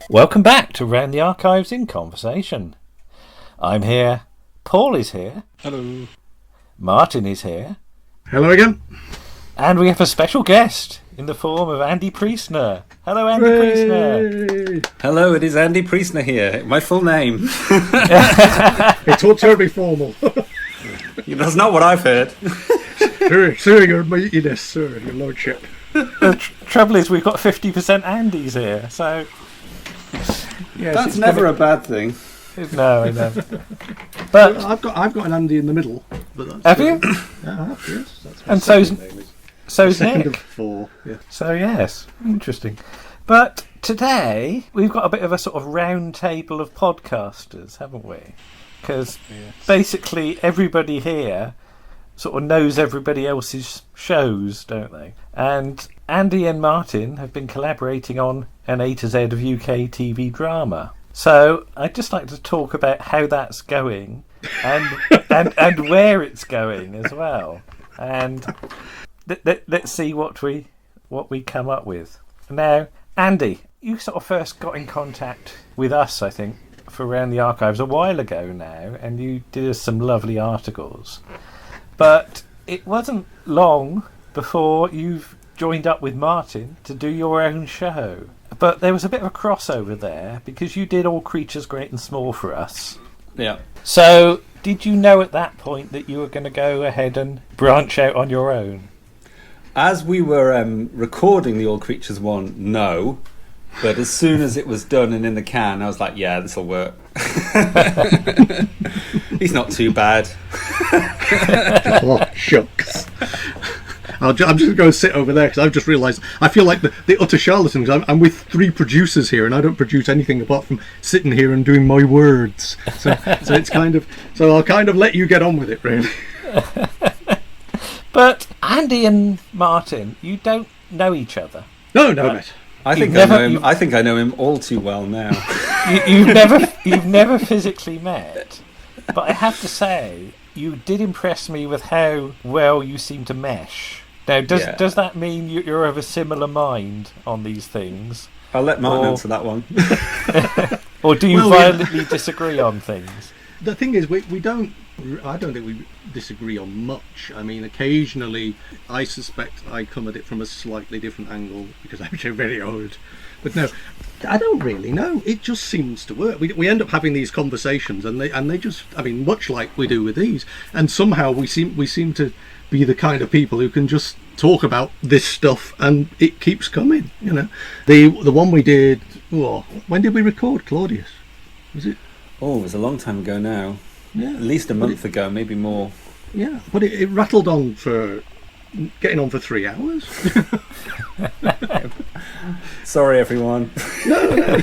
Welcome back to Round the Archives in Conversation. I'm here, Paul is here. Hello. Martin is here. Hello again. And we have a special guest in the form of Andy Priestner. Hello, Andy Priestner. Hello, it is Andy Priestner here. My full name. It's all terribly formal. That's not what I've heard. Sir, your mightiness, sir, your lordship. The trouble is we've got 50% Andys here, so... Yes, that's never a bad thing. No, I know. But I've got an Andy in the middle. But have you? Yeah, I have, yes. That's and so's Nick. Of 4. Yeah. So yes, interesting. But today we've got a bit of a sort of round table of podcasters, haven't we? Because basically everybody here sort of knows everybody else's shows, don't they? And Andy and Martin have been collaborating on an A to Z of UK TV drama. So I'd just like to talk about how that's going and and where it's going as well. And let's see what we come up with. Now, Andy, you sort of first got in contact with us, I think, for Around the Archives a while ago now, and you did us some lovely articles. But it wasn't long before you've joined up with Martin to do your own show. But there was a bit of a crossover there because you did All Creatures Great and Small for us. Yeah. So did you know at that point that you were going to go ahead and branch out on your own? As we were recording the All Creatures one, no. But as soon as it was done and in the can, I was like, yeah, this will work. He's not too bad. Oh, shucks. I'm just going to sit over there because I've just realised I feel like the utter charlatan. I'm with 3 producers here and I don't produce anything apart from sitting here and doing my words. So it's so I'll kind of let you get on with it, really. But Andy and Martin, you don't know each other. No, mate. I think I know him all too well now. You've never physically met, but I have to say you did impress me with how well you seem to mesh. Now, does that mean you're of a similar mind on these things? I'll let Martin answer that one. Or do you violently disagree on things? The thing is, I don't think we disagree on much. I mean, occasionally, I suspect I come at it from a slightly different angle because I'm actually very old. But no, I don't really know. It just seems to work. We end up having these conversations, and they just, I mean, much like we do with these, and somehow we seem to be the kind of people who can just talk about this stuff, and it keeps coming. You know, the one we did. When did we record Claudius? Was it? Oh, it was a long time ago now. Yeah, at least a month ago, maybe more. Yeah, but it rattled on for getting on for 3 hours. Sorry, everyone. No.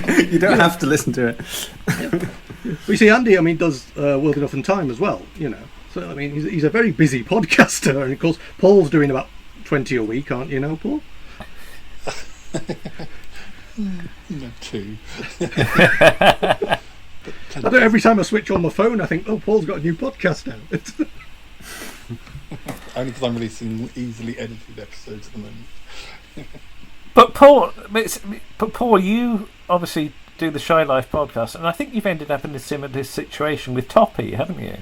You don't have to listen to it. Yeah. We see Andy. I mean, does World Enough and Time as well. You know, so I mean, he's a very busy podcaster, and of course, Paul's doing about 20 a week, aren't you? Now, Paul. 2. Every time I switch on my phone, I think, Paul's got a new podcast out. Only because I'm releasing easily edited episodes at the moment. But Paul, you obviously do the Shy Life podcast, and I think you've ended up in a similar situation with Toppy, haven't you?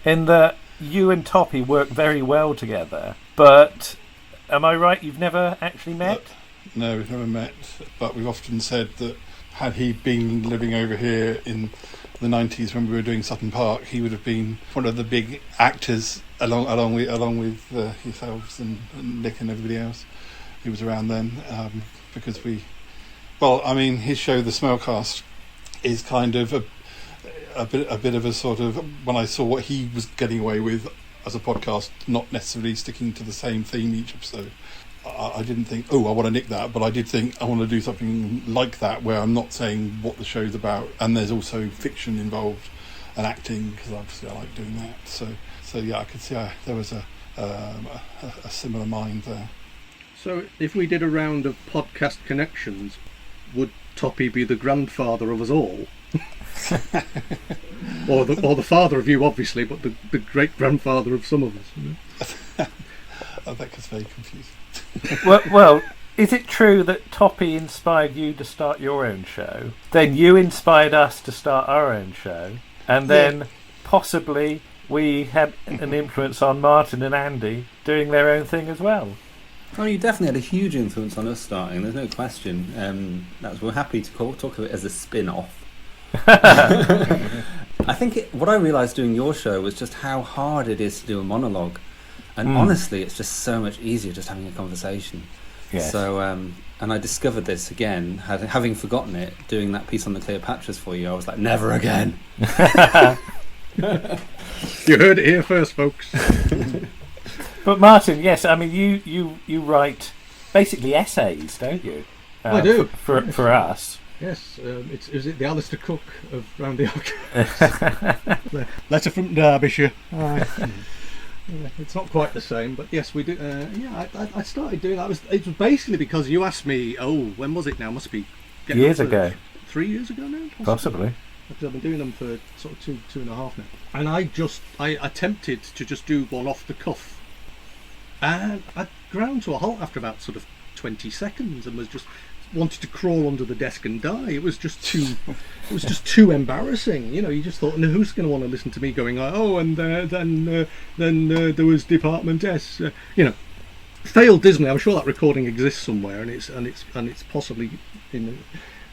In that you and Toppy work very well together, but am I right, you've never actually met? No, we've never met, but we've often said that had he been living over here in the 90s when we were doing Sutton Park, he would have been one of the big actors along with yourselves and Nick and everybody else who was around then, because his show The Smellcast is kind of a bit of a sort of, when I saw what he was getting away with as a podcast, not necessarily sticking to the same theme each episode, I didn't think, oh, I want to nick that, but I did think I want to do something like that where I'm not saying what the show's about, and there's also fiction involved and acting, because obviously I like doing that. So yeah, I could see there was a similar mind there. So if we did a round of podcast connections, would Toppy be the grandfather of us all? or the father of you, obviously, but the great grandfather of some of us. You know? Oh, that gets very confusing. Well, is it true that Toppy inspired you to start your own show? Then you inspired us to start our own show, and then possibly we had an influence on Martin and Andy doing their own thing as well. Oh, you definitely had a huge influence on us starting. There's no question. We're happy to talk of it as a spin-off. I think what I realised doing your show was just how hard it is to do a monologue, and honestly, it's just so much easier just having a conversation. Yes. So, and I discovered this again, having forgotten it, doing that piece on the Cleopatras for you. I was like, never again. You heard it here first, folks. But Martin, yes, I mean you write basically essays, don't you? I do for us. Yes, is it the Alistair Cook of Round the Archives? Letter from Derbyshire. It's not quite the same, but yes, we do. I started doing that. It was basically because you asked me. Oh, when was it now? Must be years ago. 3 years ago now. Possibly. Because I've been doing them for sort of two and a half now. And I attempted to just do one off the cuff, and I ground to a halt after about sort of 20 seconds, and was just wanted to crawl under the desk and die. It was just too embarrassing. You know, you just thought, no, who's going to want to listen to me going, oh, and then there was Department S. You know, failed dismally. I'm sure that recording exists somewhere, and it's possibly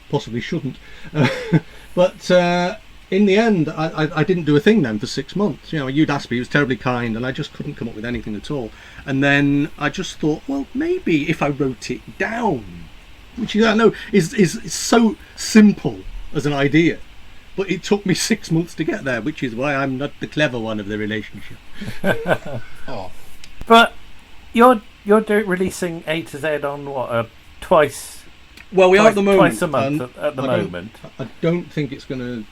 possibly shouldn't. But in the end, I didn't do a thing then for 6 months. You know, you'd asked me, he was terribly kind, and I just couldn't come up with anything at all. And then I just thought, well, maybe if I wrote it down, which I know is so simple as an idea, but it took me 6 months to get there, which is why I'm not the clever one of the relationship. Oh. But you're releasing A to Z on what, twice? Well, we are at the moment. Twice a month at the moment. I don't think it's going to.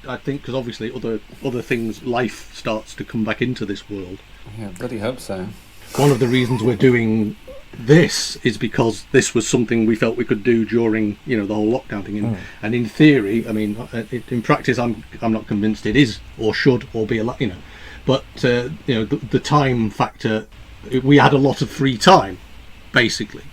I think because obviously other things, life starts to come back into this world. Yeah, bloody hope so. One of the reasons we're doing this is because this was something we felt we could do during, you know, the whole lockdown thing. And in theory, I mean, in practice, I'm not convinced it is or should or be a, you know, but you know, the time factor. We had a lot of free time, basically.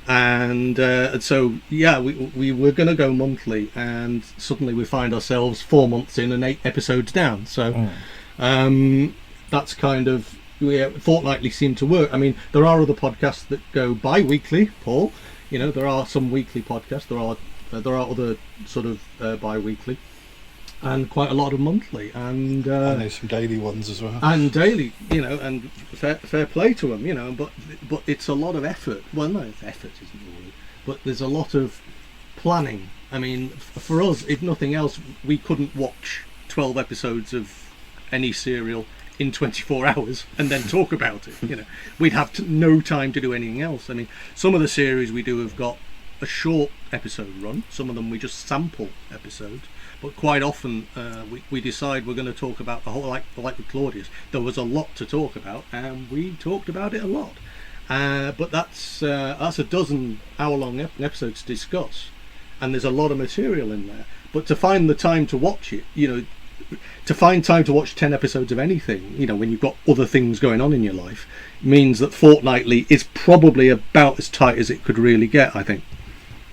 And so yeah, we were going to go monthly, and suddenly we find ourselves 4 months in and 8 episodes down. So that's kind of fortnightly seemed to work. I mean, there are other podcasts that go bi-weekly, Paul. You know, there are some weekly podcasts. There are other sort of bi-weekly, and quite a lot of monthly, and there's some daily ones as well. And daily, you know, and fair play to them, you know. But it's a lot of effort. Well, no, effort isn't the word, but there's a lot of planning. I mean, for us, if nothing else, we couldn't watch 12 episodes of any serial in 24 hours and then talk about it. You know, we'd have no time to do anything else. I mean, some of the series we do have got a short episode run. Some of them we just sample episodes. But quite often we decide we're going to talk about the whole, like with Claudius. There was a lot to talk about, and we talked about it a lot. But that's a dozen hour-long episodes to discuss, and there's a lot of material in there. But to find the time to watch it, you know, to find time to watch 10 episodes of anything, you know, when you've got other things going on in your life, means that fortnightly is probably about as tight as it could really get, I think.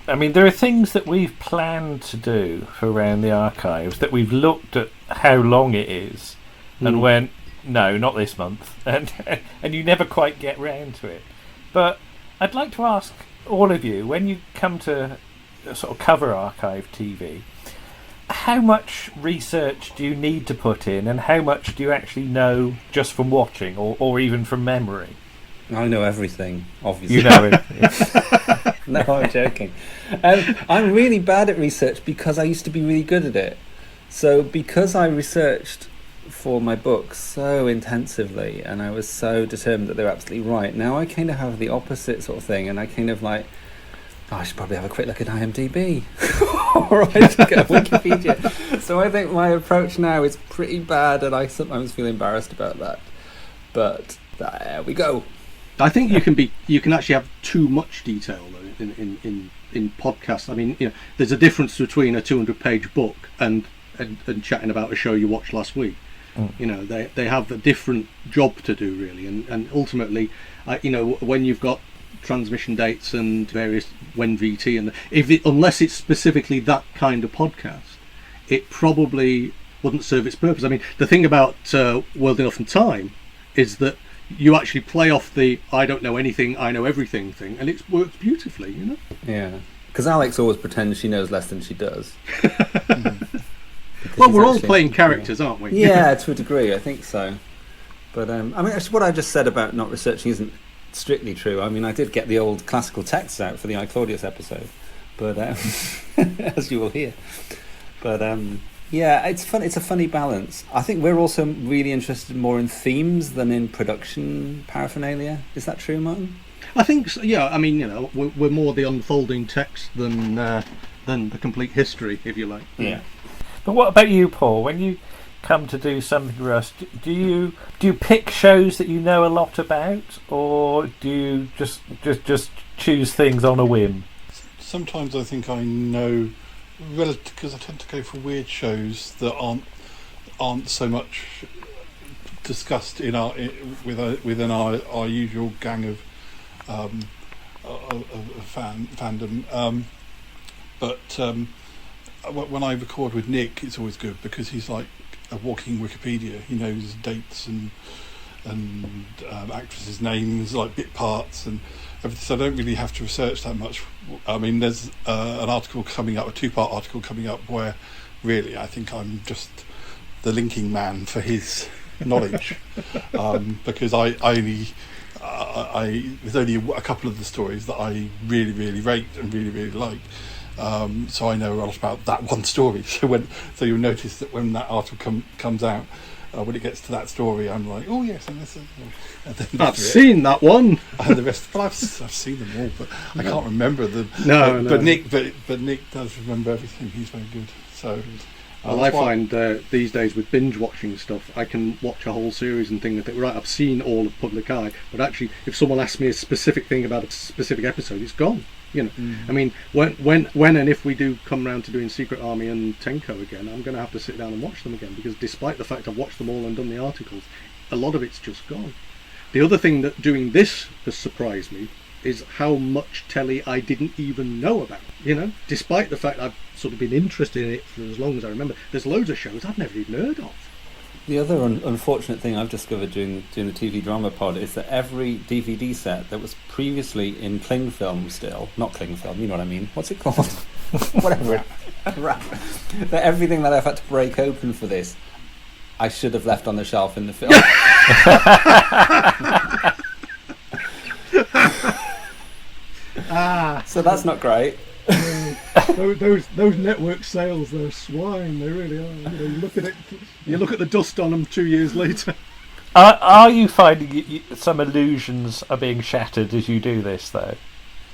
I mean, there are things that we've planned to do for Around the Archives that we've looked at how long it is and went, no, not this month, and you never quite get round to it. But I'd like to ask all of you, when you come to sort of cover archive TV, how much research do you need to put in, and how much do you actually know just from watching or even from memory? I know everything, obviously. You know it. No, I'm joking. I'm really bad at research because I used to be really good at it. So because I researched for my book so intensively, and I was so determined that they were absolutely right. Now I kind of have the opposite sort of thing, and I kind of like, I should probably have a quick look at IMDb or I should get Wikipedia. So I think my approach now is pretty bad, and I sometimes feel embarrassed about that. But there we go. I think you can actually have too much detail though in podcasts. I mean, there's a difference between a 200-page book and chatting about a show you watched last week. They have a different job to do really, and ultimately, when you've got transmission dates and various when VT and unless it's specifically that kind of podcast, it probably wouldn't serve its purpose. I mean, the thing about World Enough and Time is that you actually play off the I don't know anything, I know everything thing, and it works beautifully, Yeah, because Alex always pretends she knows less than she does. Well, we're all playing characters, aren't we? Yeah, to a degree, I think so. But I mean, actually, what I just said about not researching isn't strictly true. I mean, I did get the old classical texts out for the I Claudius episode, but as you will hear. But yeah, it's fun. It's a funny balance. I think we're also really interested more in themes than in production paraphernalia. Is that true, Martin? I think so, yeah. I mean, we're more the unfolding text than the complete history, if you like. Yeah. But what about you, Paul? When you come to do something for us, do you pick shows that you know a lot about, or do you just choose things on a whim? Sometimes I think I know, because I tend to go for weird shows that aren't so much discussed within our usual gang of fandom. But when I record with Nick, it's always good because he's like a walking Wikipedia. He knows dates and actresses' names, like bit parts and everything. So I don't really have to research that much. I mean, there's an article coming up, a 2-part article coming up, where really I think I'm just the linking man for his knowledge, because I there's only a couple of the stories that I really, really rate and really, really like. So I know a lot about that one story. So you'll notice that when that article comes out, when it gets to that story, I'm like, oh yes, and this is. And then I've seen that one. And the rest, but I've seen them all, but I can't remember them. No. But Nick does remember everything. He's very good. So. Well, I find these days with binge watching stuff, I can watch a whole series and think, right, I've seen all of Public Eye, but actually, if someone asks me a specific thing about a specific episode, it's gone. I mean, when and if we do come round to doing Secret Army and Tenko again, I'm going to have to sit down and watch them again, because despite the fact I've watched them all and done the articles, a lot of it's just gone. The other thing that doing this has surprised me is how much telly I didn't even know about. Despite the fact I've sort of been interested in it for as long as I remember, there's loads of shows I've never even heard of. The other unfortunate thing I've discovered doing the TV drama pod is that every DVD set that was previously in cling film not cling film, you know what I mean? What's it called? Whatever. Wrap. That everything that I've had to break open for this, I should have left on the shelf in the film. So that's not great. Those network sales, they're swine. They really are. You look at it. You look at the dust on them 2 years later. Are you finding some illusions are being shattered as you do this, though?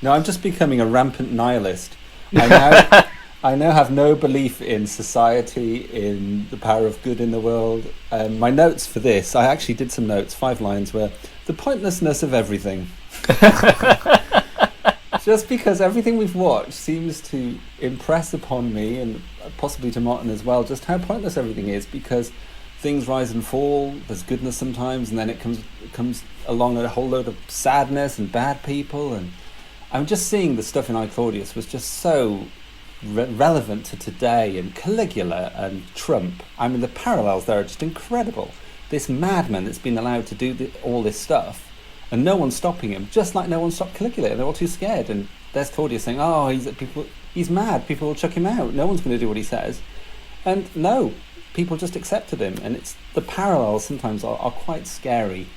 No, I'm just becoming a rampant nihilist. I now have no belief in society, in the power of good in the world. My notes for this, I actually did some notes, 5 lines, were the pointlessness of everything. Just because everything we've watched seems to impress upon me, and possibly to Martin as well, just how pointless everything is, because things rise and fall, there's goodness sometimes, and then it comes along a whole load of sadness and bad people, and I'm just seeing the stuff in I Claudius was just so relevant to today, and Caligula and Trump. I mean, the parallels there are just incredible. This madman that's been allowed to do all this stuff, and no one's stopping him, just like no one stopped Caligula. They're all too scared. And there's Claudius saying, oh, he's mad, people will chuck him out, no one's going to do what he says. And no, people just accepted him. And it's the parallels sometimes are quite scary.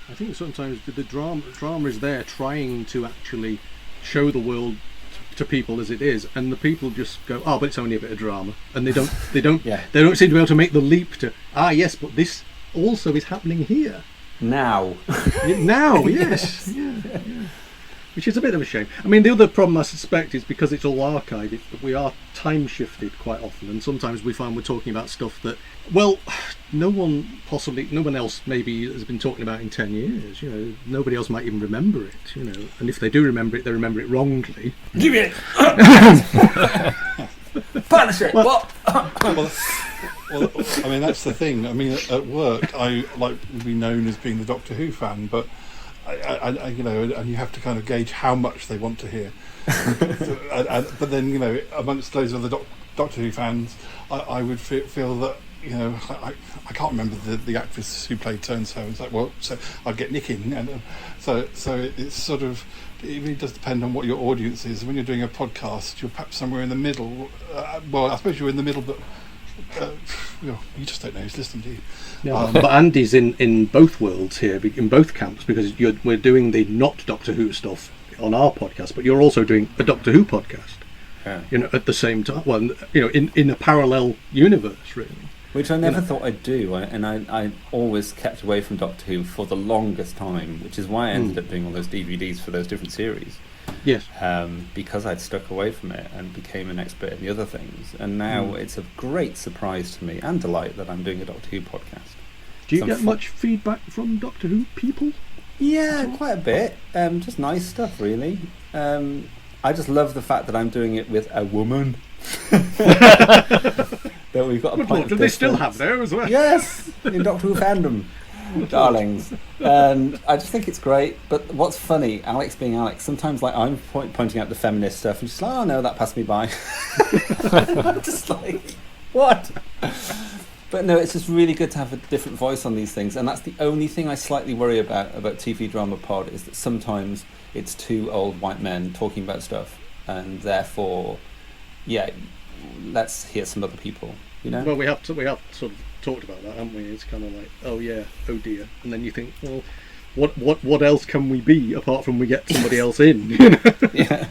I think sometimes the drama is there trying to actually show the world to people as it is, and the people just go, "Oh, but it's only a bit of drama," and they don't Yeah. they don't seem to be able to make the leap to, yes, but this also is happening here Now. now. Yes, yeah. Which is a bit of a shame. I mean, the other problem I suspect is because it's all archived, we are time shifted quite often, and sometimes we find we're talking about stuff that, well, no one else maybe has been talking about in 10 years. Nobody else might even remember it. And if they do remember it, they remember it wrongly. Give me it. Punish it. Well, I mean, that's the thing. I mean, at work, I like to be known as being the Doctor Who fan, but I and you have to kind of gauge how much they want to hear. But then, amongst loads of other Doctor Who fans, I would feel that, I can't remember the actress who played so-and-so. It's like, well, so I'd get nicking. And so it's sort of, it really does depend on what your audience is. When you're doing a podcast, you're perhaps somewhere in the middle. Well, I suppose you're in the middle, but you just don't know who's listening to you. No, but Andy's in both worlds here, in both camps, because we're doing the not Doctor Who stuff on our podcast, but you're also doing a Doctor Who podcast. Yeah. At the same time. Well, in a parallel universe, really. Which I never thought I'd do, and I always kept away from Doctor Who for the longest time, which is why I ended up doing all those DVDs for those different series. Yes. Because I'd stuck away from it and became an expert in the other things. And now it's a great surprise to me and delight that I'm doing a Doctor Who podcast. Do you get much feedback from Doctor Who people? Yeah, quite a bit. Just nice stuff, really. I just love the fact that I'm doing it with a woman. That we've got a point. Do they still have there as well? Yes, in Doctor Who fandom. Darlings. And I just think it's great. But what's funny, Alex being Alex, sometimes like I'm pointing out the feminist stuff and she's like, oh no, that passed me by. And I'm just like, what? But no, it's just really good to have a different voice on these things. And that's the only thing I slightly worry about TV Drama Pod, is that sometimes it's two old white men talking about stuff. And therefore, let's hear some other people, Well, we have sort of talked about that, haven't we? It's kind of like, oh yeah, oh dear, and then you think, well, what else can we be apart from we get somebody else in? Yeah.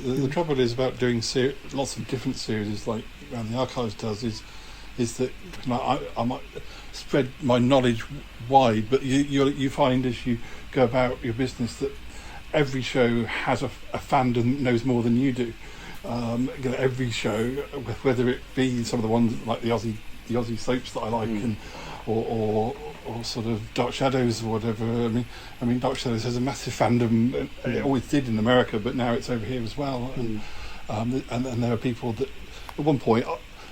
The trouble is about doing lots of different series, like Around the Archives does, is that I might spread my knowledge wide, but you find as you go about your business that every show has a fandom that knows more than you do. Every show, whether it be some of the ones like the Aussie soaps that I like, or sort of Dark Shadows or whatever. I mean, Dark Shadows has a massive fandom. It always did in America, but now it's over here as well. And there are people that at one point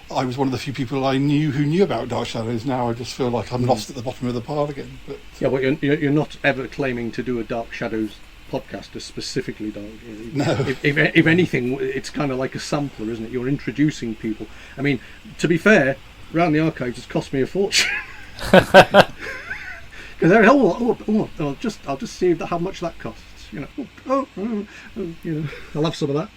I was one of the few people I knew who knew about Dark Shadows. Now I just feel like I'm lost at the bottom of the pile again. But you're not ever claiming to do a Dark Shadows podcast specifically, don't you? No. If anything, it's kind of like a sampler, isn't it? You're introducing people. I mean, to be fair, Round the Archives has cost me a fortune. Because I'll just see how much that costs. I'll have some of that.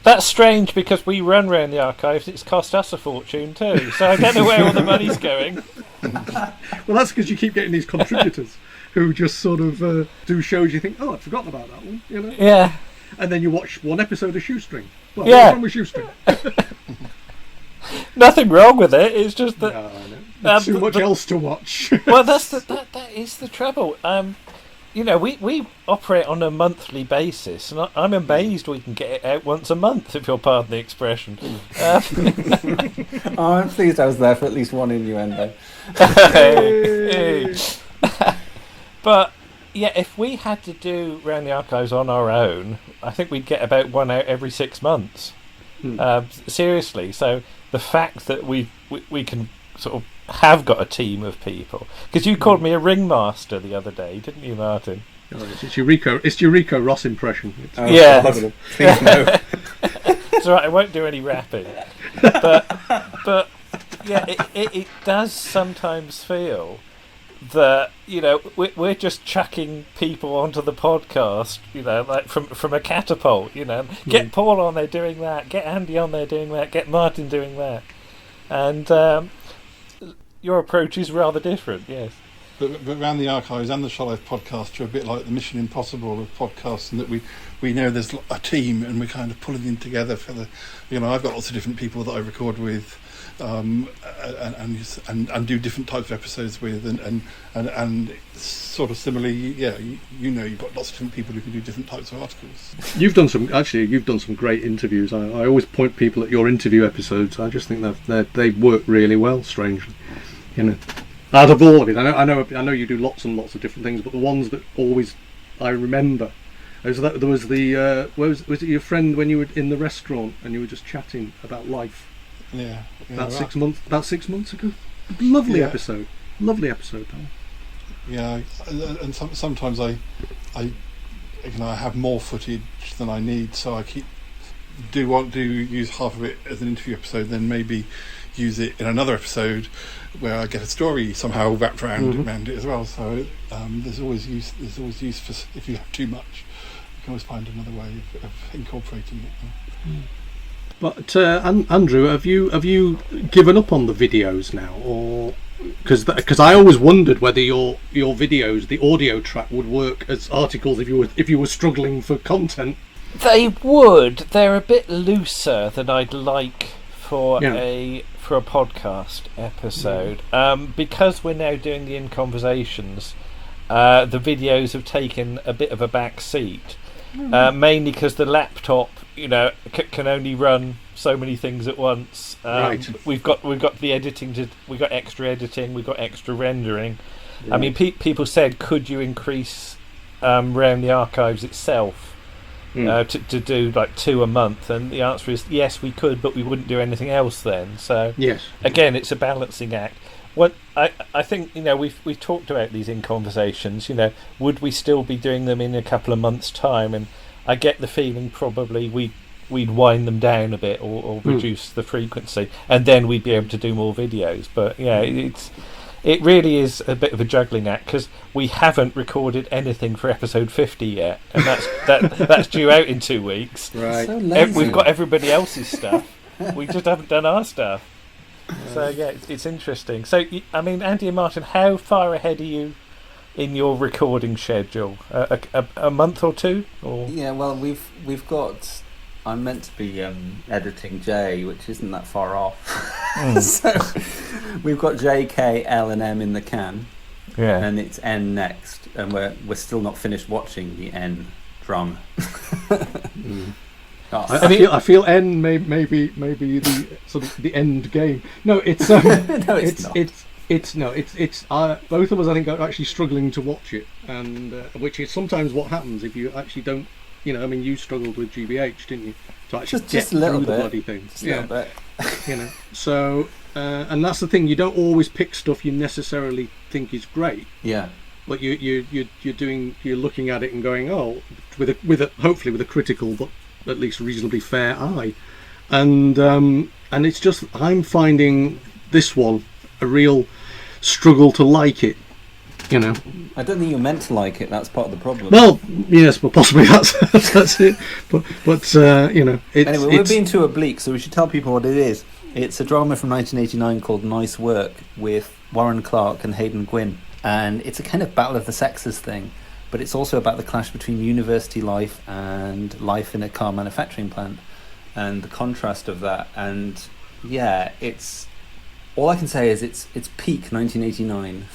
That's strange because we run Round the Archives. It's cost us a fortune too. So I don't know where all the money's going. Well, that's because you keep getting these contributors who just sort of do shows. You think, I'd forgotten about that one. Yeah. And then you watch one episode of Shoestring. Well, yeah. What's wrong with Shoestring? Nothing wrong with it. It's just that too much else to watch. Well, that is the trouble. We operate on a monthly basis, and I'm amazed we can get it out once a month, if you'll pardon the expression. I'm pleased I was there for at least one innuendo. Hey. But yeah, if we had to do Round the Archives on our own, I think we'd get about one out every 6 months. Seriously. So the fact that we can sort of have got a team of people, because you called me a ringmaster the other day, didn't you, Martin? It's your Rico Ross impression. Yeah. Please no. It's all right, I won't do any rapping. But yeah, it does sometimes feel that we're just chucking people onto the podcast, like from a catapult. Get Paul on there doing that, get Andy on there doing that, get Martin doing that, and your approach is rather different. Yes. But around the archives and the Shot Life podcast are a bit like the Mission Impossible of podcasts, in that we know there's a team and we're kind of pulling them together for the. I've got lots of different people that I record with, and do different types of episodes with, and sort of similarly, you've got lots of different people who can do different types of articles. You've done some great interviews. I always point people at your interview episodes. I just think that they work really well. Strangely, out of all of it, I know you do lots and lots of different things, but the ones that always I remember is that there was the was it your friend when you were in the restaurant and you were just chatting about life? Yeah, about 6 months ago. Lovely episode. Tom. Yeah, and sometimes I have more footage than I need, so I want to use half of it as an interview episode, then maybe use it in another episode where I get a story somehow wrapped around it as well. So there's always use for, if you have too much, you can always find another way of incorporating it. But Andrew, have you given up on the videos now, or because I always wondered whether your videos, the audio track, would work as articles if you were struggling for content? They would. They're a bit looser than I'd like for a podcast episode. Because we're now doing the In Conversations, the videos have taken a bit of a back seat. Mainly because the laptop, can only run so many things at once. Right. We've got the editing. We've got extra editing. We've got extra rendering. Yeah. I mean, people said, could you increase around the archives itself to do like 2 a month? And the answer is yes, we could, but we wouldn't do anything else then. So yes, again, it's a balancing act. What I think, we've talked about these In Conversations. Would we still be doing them in a couple of months' time? And I get the feeling probably we'd wind them down a bit or reduce the frequency, and then we'd be able to do more videos. But it really is a bit of a juggling act, because we haven't recorded anything for episode 50 yet, and that's due out in 2 weeks. Right. So lazy. We've got everybody else's stuff. We just haven't done our stuff. So it's interesting. So Andy and Martin, how far ahead are you in your recording schedule? A month or two? Or Yeah, well, we've got. I'm meant to be editing J, which isn't that far off. So we've got J, K, L, and M in the can, and it's N next, and we're still not finished watching the N drama. I feel N may be the sort of the end game. No, it's no, it's not. It's both of us, I think, are actually struggling to watch it, and which is sometimes what happens if you actually don't. You struggled with GBH, didn't you? To actually just get a little through bit. the bloody thing. Just a little bit. So and that's the thing. You don't always pick stuff you necessarily think is great. Yeah. But you're looking at it and going, hopefully with a critical but at least reasonably fair eye, and it's just I'm finding this one a real struggle to like it. I don't think you're meant to like it. That's part of the problem. Well, yes, but possibly that's it. But it's anyway, we're being too oblique, so we should tell people what it is. It's a drama from 1989 called Nice Work with Warren Clarke and Hayden Gwynn, and it's a kind of battle of the sexes thing, but it's also about the clash between university life and life in a car manufacturing plant, and the contrast of that. And it's all I can say is it's peak 1989.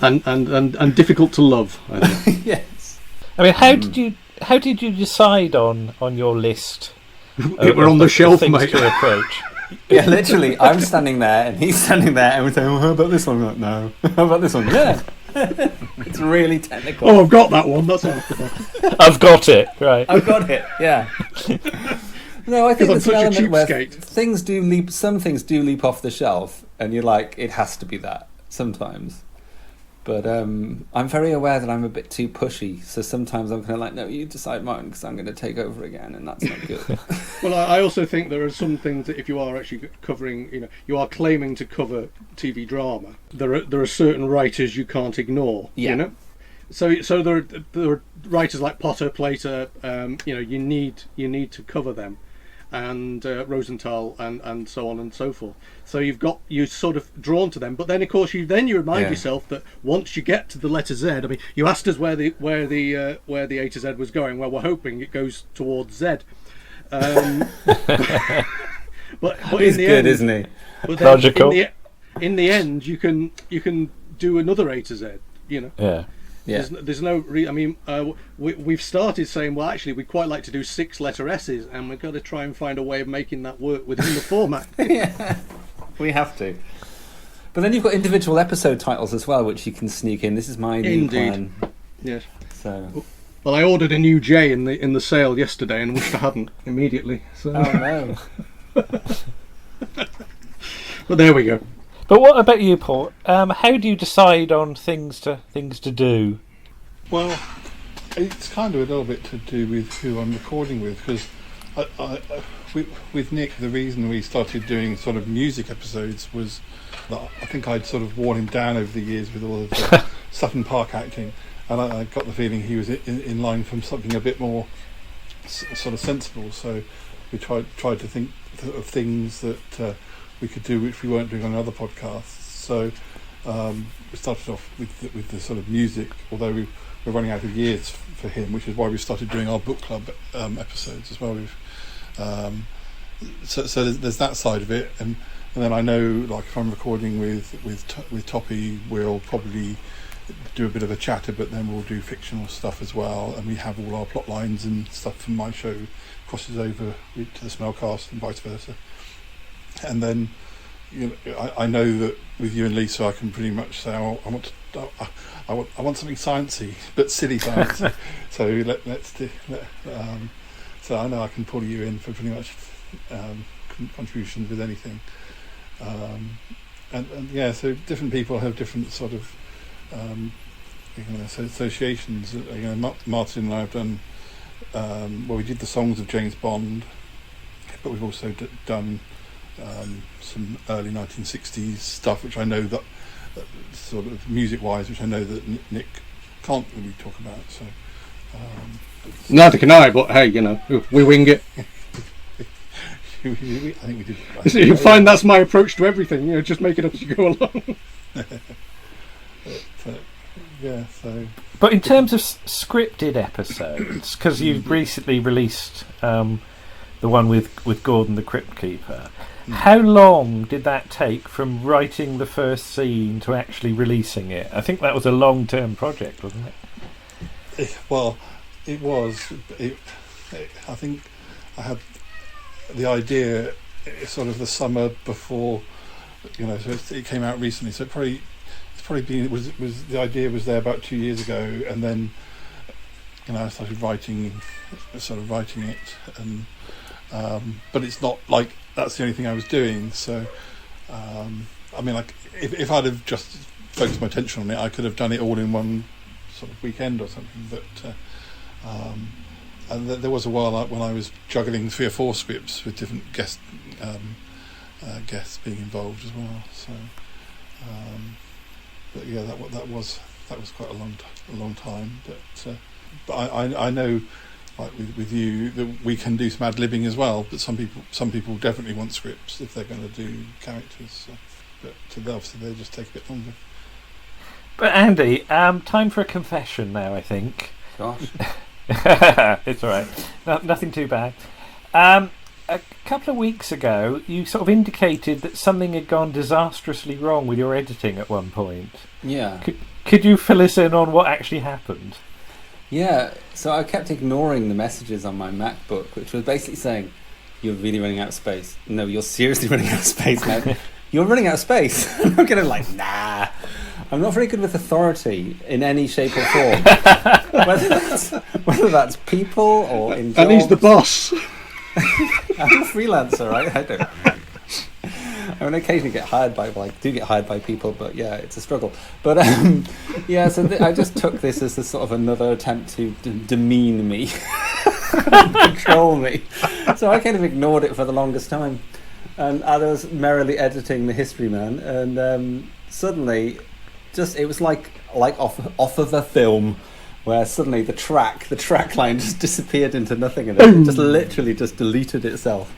and difficult to love, I think. Yes. how did you decide on your list? We're on the shelf, mate. To approach. Yeah, literally, I'm standing there and he's standing there, and we're saying, how about this one? I'm like, no. How about this one? Yeah. It's really technical. Oh, I've got that one. That's all. I've got it. Right. I've got it. Yeah. No, I think there's an element where cheapskate. some things do leap off the shelf, and you're like, it has to be that sometimes. But I'm very aware that I'm a bit too pushy, so sometimes I'm kind of like, no, you decide, Martin, because I'm going to take over again, and that's not good. Well, I also think there are some things that if you are actually covering, you are claiming to cover TV drama, there are certain writers you can't ignore. Yeah. So there are writers like Potter, Plater. You need to cover them, and Rosenthal and so on and so forth. So you're sort of drawn to them, but then of course you remind yourself that once you get to the letter Z, I mean, you asked us where the A to Z was going. Well, we're hoping it goes towards Z. But he's good, isn't he? But then logical. In the end, you can do another A to Z. You know. Yeah. Yeah. There's no. I mean, we've started saying, well, actually, we'd quite like to do 6-letter S's, and we've got to try and find a way of making that work within the format. Yeah, we have to. But then you've got individual episode titles as well, which you can sneak in. This is my new plan. Yes. So. Well, I ordered a new J in the sale yesterday, and wished I hadn't immediately. So. Oh no. But there we go. But what about you, Paul? How do you decide on things to do? Well, it's kind of a little bit to do with who I'm recording with, because with Nick, the reason we started doing sort of music episodes was that I think I'd sort of worn him down over the years with all of the Sutton Park acting, and I got the feeling he was in line from something a bit more sort of sensible. So we tried to think of things that we could do which we weren't doing on other podcasts. So we started off with the sort of music, although we're running out of years for him, which is why we started doing our book club episodes as well. So there's that side of it, and then I know, like, if I'm recording with Toppy, we'll probably do a bit of a chatter, but then we'll do fictional stuff as well, and we have all our plot lines and stuff from my show crosses over to the Smellcast and vice versa. And then, you know, I know that with you and Lisa, I can pretty much say, I want something sciencey, but silly science. So let's do. So I know I can pull you in for pretty much contributions with anything. And yeah, so different people have different sort of associations. You know, Martin and I have done. Well, we did the songs of James Bond, but we've also done some early 1960s stuff, which I know that sort of music-wise, which I know that Nick can't really talk about. So neither can I. But hey, you know, we wing it. I think we did. So you find that's my approach to everything. You know, just make it up as you go along. Yeah. So. But in terms of scripted episodes, because you've recently released the one with Gordon the Crypt Keeper, how long did that take from writing the first scene to actually releasing it? I think that was a long-term project, wasn't it? Well, it was. I think I had the idea sort of the summer before, you know, so it came out recently. So it's probably been was the idea was there about 2 years ago, and then, you know, I started writing it, and but it's not like that's the only thing I was doing. So I mean, like if I'd have just focused my attention on it, I could have done it all in one sort of weekend or something. But and there was a while when I was juggling 3 or 4 scripts with different guests being involved as well. So, but yeah, that was quite a long time. But I know, like with you, that we can do some ad-libbing as well. But some people definitely want scripts if they're going to do characters. So, but obviously they just take a bit longer. But Andy, time for a confession now, I think. Gosh. It's all right. Nothing too bad. A couple of weeks ago, you sort of indicated that something had gone disastrously wrong with your editing at one point. Yeah. Could you fill us in on what actually happened? Yeah, so I kept ignoring the messages on my MacBook, which was basically saying, "You're really running out of space." "No, you're seriously running out of space now." "You're running out of space." I'm kind of like, nah. I'm not very good with authority in any shape or form. whether that's people or in jobs. And he's the boss. I'm a freelancer, right? I don't. I mean, occasionally get hired by, well, I do get hired by people, but yeah, it's a struggle. But yeah, so I just took this as a sort of another attempt to demean me, control me. So I kind of ignored it for the longest time, and I was merrily editing The History Man, and suddenly, it was like off of a film. where suddenly the track line just disappeared into nothing, and it just literally just deleted itself.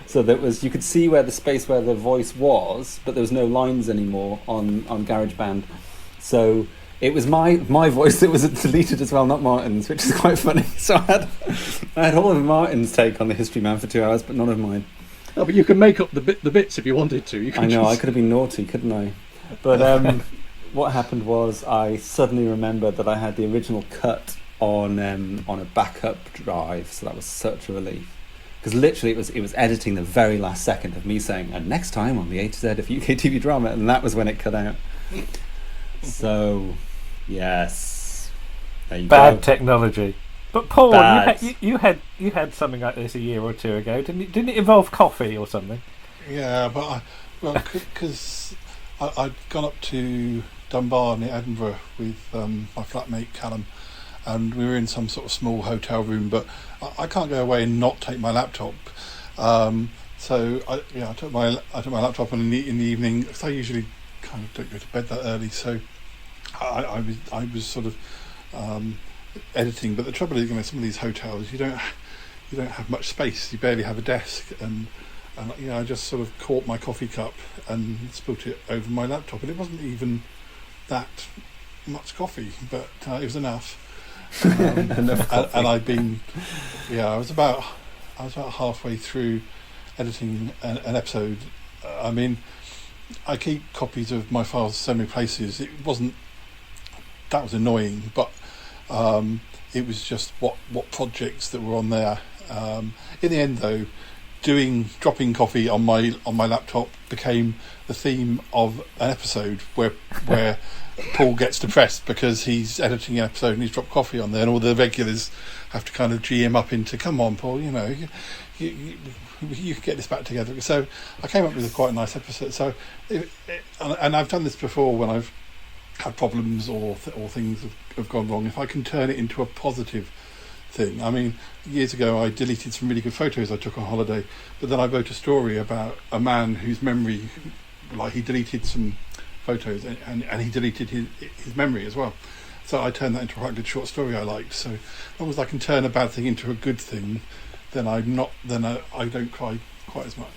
So that was, you could see where the space where the voice was, but there was no lines anymore on GarageBand. So it was my voice that was deleted as well, not Martin's, which is quite funny. So I had all of Martin's take on the History Man for 2 hours, but none of mine. Oh, but you can make up the bits if you wanted to. I know, I could have been naughty, couldn't I? But what happened was I suddenly remembered that I had the original cut on a backup drive, so that was such a relief. Because literally it was editing the very last second of me saying, and next time on the A to Z of UK TV drama, and that was when it cut out. So, yes. There you Bad go. technology. But Paul, Bad. you had something like this a year or two ago, didn't it involve coffee or something? Yeah, but because I'd gone up to Dunbar near Edinburgh with my flatmate Callum, and we were in some sort of small hotel room, but I can't go away and not take my laptop. So I took my laptop in the evening, because I usually kind of don't go to bed that early, so I was sort of editing. But the trouble is, some of these hotels, you don't have much space. You barely have a desk, and I just sort of caught my coffee cup and spilt it over my laptop, and it wasn't even that much coffee, but it was enough. And I'd been, I was about halfway through editing an episode. I mean, I keep copies of my files so many places. That was annoying, but it was just what projects that were on there. In the end, though, dropping coffee on my laptop became the theme of an episode where Paul gets depressed because he's editing an episode and he's dropped coffee on there, and all the regulars have to kind of G him up into, come on, Paul, you can get this back together. So I came up with quite a nice episode. So, and I've done this before when I've had problems or things have gone wrong. If I can turn it into a positive thing. I mean, years ago I deleted some really good photos I took on holiday, but then I wrote a story about a man whose memory, like, he deleted some photos and he deleted his memory as well. So I turned that into a quite good short story I liked. So as long as I can turn a bad thing into a good thing, then I don't cry quite as much.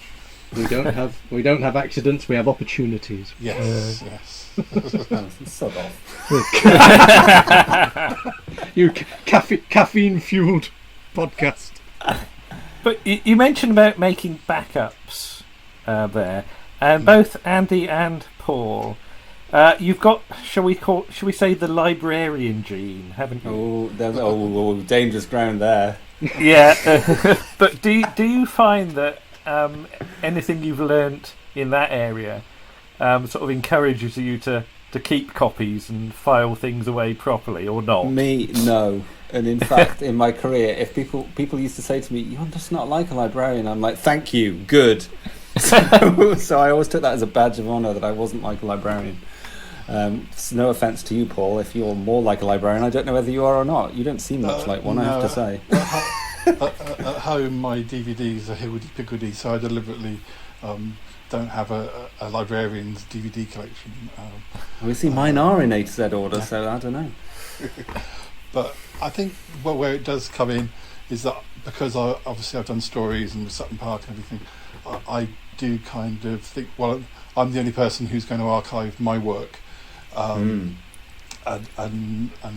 We don't have accidents. We have opportunities. Yes. Sod off. You caffeine fueled podcast. But you mentioned about making backups there, and both Andy and Paul, you've got, shall we say, the librarian gene, haven't you? Oh, dangerous ground there. Yeah, but do you find that anything you've learnt in that area sort of encourages you to keep copies and file things away properly, or not? Me, no. And in fact, in my career, if people used to say to me, "You're just not like a librarian," I'm like, "Thank you, good." So I always took that as a badge of honour that I wasn't like a librarian. No offence to you, Paul. If you're more like a librarian, I don't know whether you are or not. You don't seem much like one, I have to say. At home, my DVDs are higgledy-piggledy, so I deliberately don't have a librarian's DVD collection. We see mine are in A to Z order, so I don't know. But I think where it does come in is that because I've done stories and with Sutton Park and everything, I do kind of think, well, I'm the only person who's going to archive my work, and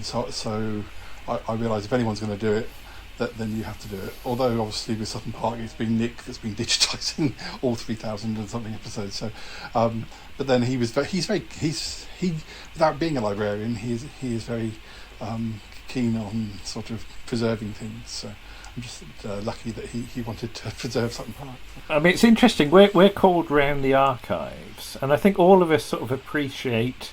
so I realise if anyone's going to do it, then you have to do it. Although obviously with Sutton Park, it's been Nick that's been digitising all 3,000 and something episodes. So, but then he's without being a librarian, he is very keen on sort of preserving things. So I'm just lucky that he wanted to preserve Sutton Park. I mean, it's interesting. We're called Round the Archives, and I think all of us sort of appreciate,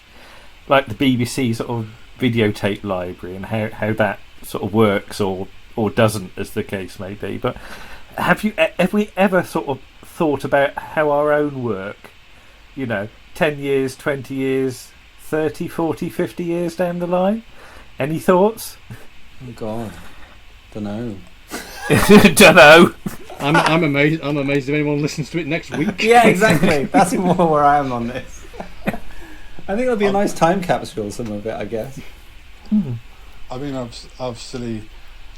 like, the BBC sort of videotape library and how that sort of works or doesn't, as the case may be. But have we ever sort of thought about how our own work, 10 years, 20 years, 30, 40, 50 years down the line? Any thoughts? Oh God, don't know. I'm amazed if anyone listens to it next week. Yeah, exactly. That's more where I am on this. I think it'll be a nice time capsule, some of it, I guess. I mean, obviously,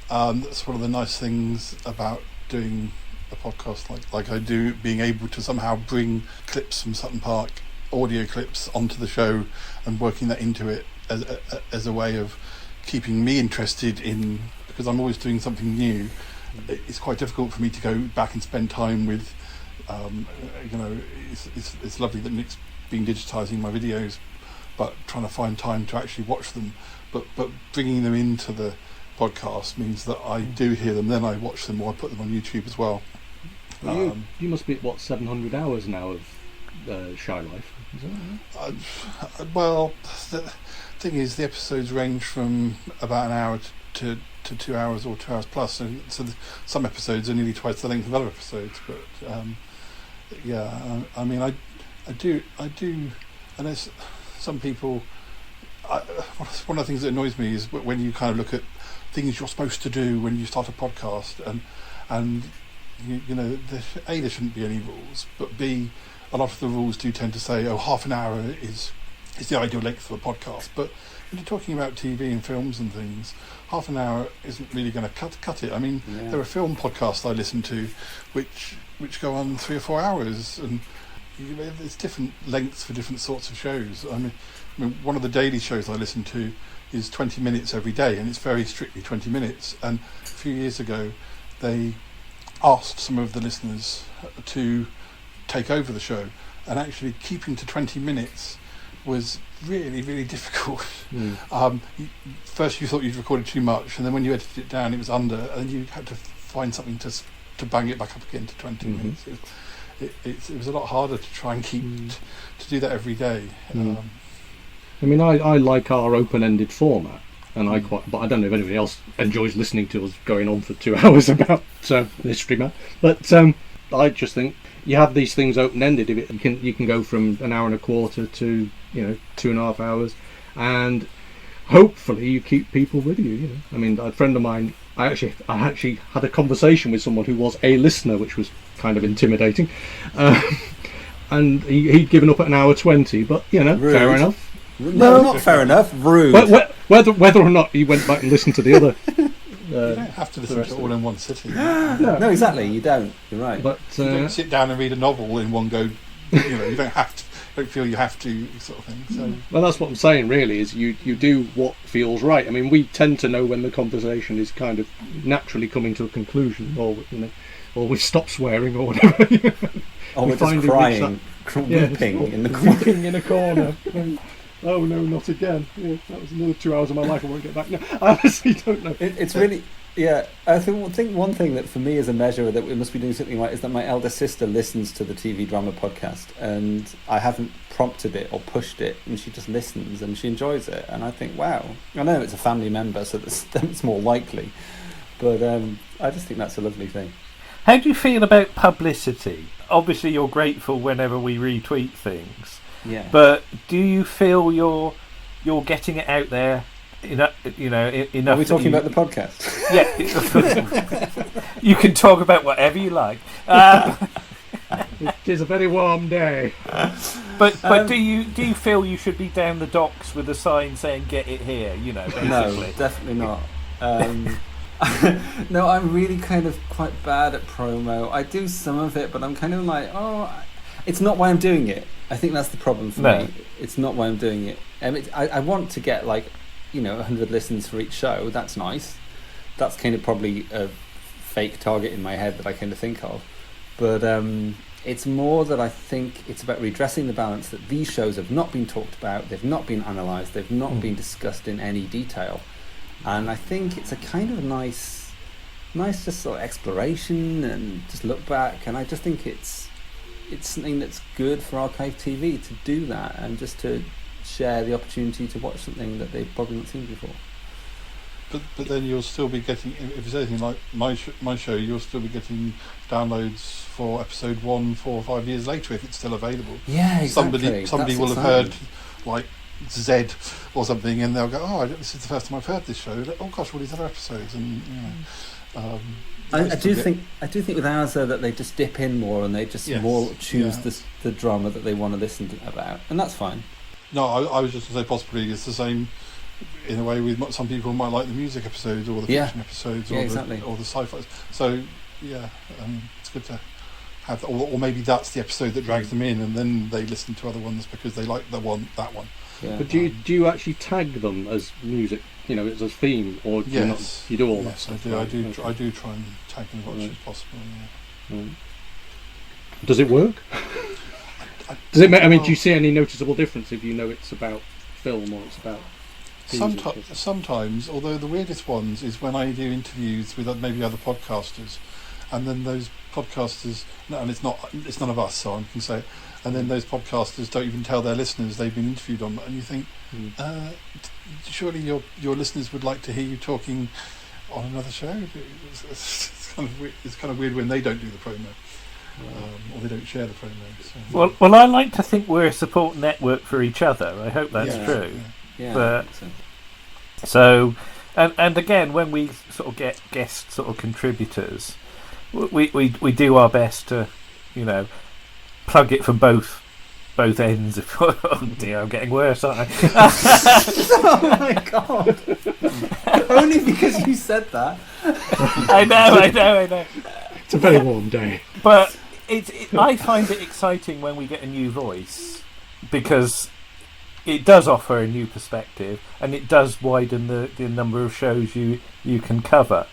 that's one of the nice things about doing a podcast like I do, being able to somehow bring clips from Sutton Park, audio clips, onto the show and working that into it as a way of keeping me interested in, because I'm always doing something new. It's quite difficult for me to go back and spend time with, it's lovely that Nick's been digitising my videos, but trying to find time to actually watch them. But bringing them into the podcast means that I do hear them, then I watch them, or I put them on YouTube as well. Well, you must be at 700 hours now of Shy Life, is that right? Well, the thing is, the episodes range from about an hour to 2 hours or 2 hours plus, so some episodes are nearly twice the length of other episodes. But I mean, I do, and there's some people. One of the things that annoys me is when you kind of look at things you're supposed to do when you start a podcast, and there shouldn't be any rules, but B, a lot of the rules do tend to say, half an hour is the ideal length for a podcast. But when you're talking about TV and films and things, half an hour isn't really going to cut it. I mean, there are film podcasts I listen to which go on 3 or 4 hours, and there's different lengths for different sorts of shows. I mean, one of the daily shows I listen to is 20 minutes every day, and it's very strictly 20 minutes. And a few years ago, they asked some of the listeners to take over the show, and actually keeping to 20 minutes was really, really difficult. First you thought you'd recorded too much, and then when you edited it down it was under, and you had to find something to bang it back up again to 20 minutes. It was a lot harder to try and keep to do that every day. I mean, I like our open-ended format, and but I don't know if anybody else enjoys listening to us going on for 2 hours about History Man. But I just think you have these things open-ended. You can go from an hour and a quarter to 2.5 hours, and hopefully you keep people with you. I mean, a friend of mine, I actually had a conversation with someone who was a listener, which was kind of intimidating, and he'd given up at an hour 20. But Rude. Fair enough. No, not fair enough. Rude. Whether or not he went back and listened to the other. You don't have to listen to it all in one sitting. No, exactly. You don't. You're right. But you don't sit down and read a novel in one go. You don't have to. Don't feel you have to, sort of thing. So. Well, that's what I'm saying. Really, is you do what feels right. I mean, we tend to know when the conversation is kind of naturally coming to a conclusion, or we stop swearing, or whatever. Or we're just crying, weeping in the corner. Weeping in a corner. Oh no, not again! That was another 2 hours of my life I won't get back. No, I honestly don't know. It's really, I think one thing that for me is a measure that we must be doing something right is that my elder sister listens to the TV drama podcast, and I haven't prompted it or pushed it, and she just listens and she enjoys it. And I think, wow, I know it's a family member, so that's more likely, but I just think that's a lovely thing. How do you feel about publicity? Obviously, you're grateful whenever we retweet things. Yeah. But do you feel you're getting it out there? Enough. Are we talking about the podcast? Yeah. You can talk about whatever you like. It is a very warm day. But do you feel you should be down the docks with a sign saying "Get it here"? Basically. No, definitely not. No, I'm really kind of quite bad at promo. I do some of it, but I'm kind of like, it's not why I'm doing it. I think that's the problem for me. It's not why I'm doing it. I want to get 100 listens for each show. That's nice. That's kind of probably a fake target in my head that I kind of think of. But it's more that I think it's about redressing the balance that these shows have not been talked about, they've not been analysed, they've not been discussed in any detail. And I think it's a kind of nice just sort of exploration and just look back. And I just think it's something that's good for archive TV to do that, and just to share the opportunity to watch something that they've probably not seen before. But then you'll still be getting, if it's anything like my show, you'll still be getting downloads for episode 1 4 or 5 years later if it's still available. Yeah, exactly. Somebody will have heard Z or something, and they'll go, this is the first time I've heard this show. Oh gosh, all these other episodes, and I do think with ours though that they just dip in more, and they just more choose the drama that they want to listen to about, and that's fine. No, I was just going to say possibly it's the same in a way, with some people might like the music episodes or the fiction episodes or the sci-fi. So it's good to have, or maybe that's the episode that drags them in, and then they listen to other ones because they like that one. Yeah. But do you actually tag them as music? It's a theme, or do you do all that? Yes, stuff? I do. I do try and tag them as much as possible. Yeah. Right. Does it work? Does it? Do you see any noticeable difference if you know it's about film or it's about? Sometimes, although the weirdest ones is when I do interviews with maybe other podcasters, and then those podcasters, and it's none of us, so I can say it, and then those podcasters don't even tell their listeners they've been interviewed on, and you think, surely your listeners would like to hear you talking on another show. It's kind of weird when they don't do the promo, or they don't share the promo. So. Well, I like to think we're a support network for each other. I hope that's true. Yeah. But so, and again, when we sort of get guest sort of contributors, we do our best to, plug it from both ends. Oh dear, I'm getting worse, aren't I? Oh my god! Only because you said that. I know. It's a very warm day. But I find it exciting when we get a new voice, because it does offer a new perspective, and it does widen the number of shows you can cover.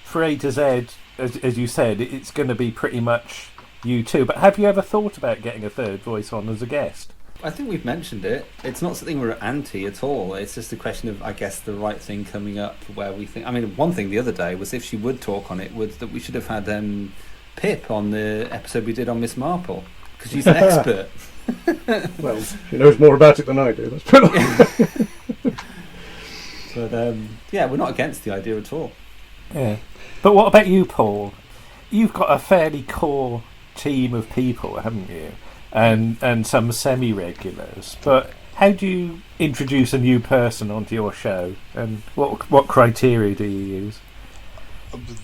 For A to Z, as you said, it's going to be pretty much you too. But have you ever thought about getting a third voice on as a guest? I think we've mentioned it. It's not something we're anti at all. It's just a question of, I guess, the right thing coming up where we think... one thing the other day was, if she would talk on it, was that we should have had Pip on the episode we did on Miss Marple, because she's an expert. Well, she knows more about it than I do. Let's put it on. But we're not against the idea at all. Yeah. But what about you, Paul? You've got a fairly core team of people, haven't you? And some semi-regulars. But how do you introduce a new person onto your show? And what criteria do you use?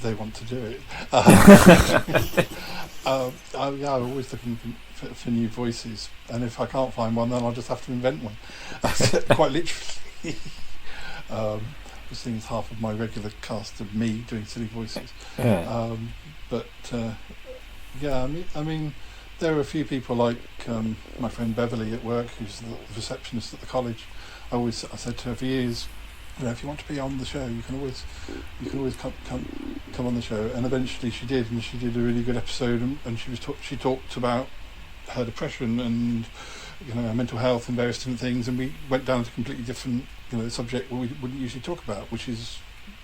They want to do it. I'm always looking for new voices, and if I can't find one, then I'll just have to invent one. Quite literally. This thing is half of my regular cast of me doing silly voices. Yeah. I mean, there are a few people like my friend Beverly at work, who's the receptionist at the college. I said to her for years, if you want to be on the show, you can always come on the show. And eventually she did, and she did a really good episode. And she talked about her depression and her mental health and various different things. And we went down to a completely different subject we wouldn't usually talk about, which is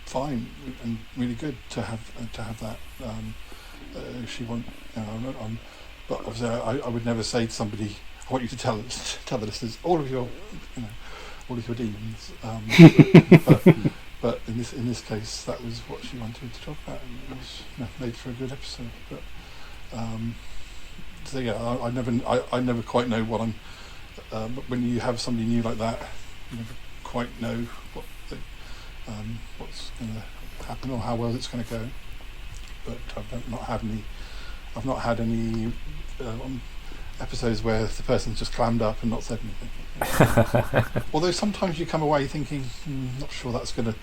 fine and really good to have that. She want, but obviously I would never say to somebody, I want you to tell the listeners all of your demons. But in this case, that was what she wanted to talk about, and it was made for a good episode. But I never quite know what I'm. But when you have somebody new like that, you never quite know what's going to happen or how well it's going to go. But I've not had any episodes where the person's just clammed up and not said anything. Although sometimes you come away thinking, not sure that's going to,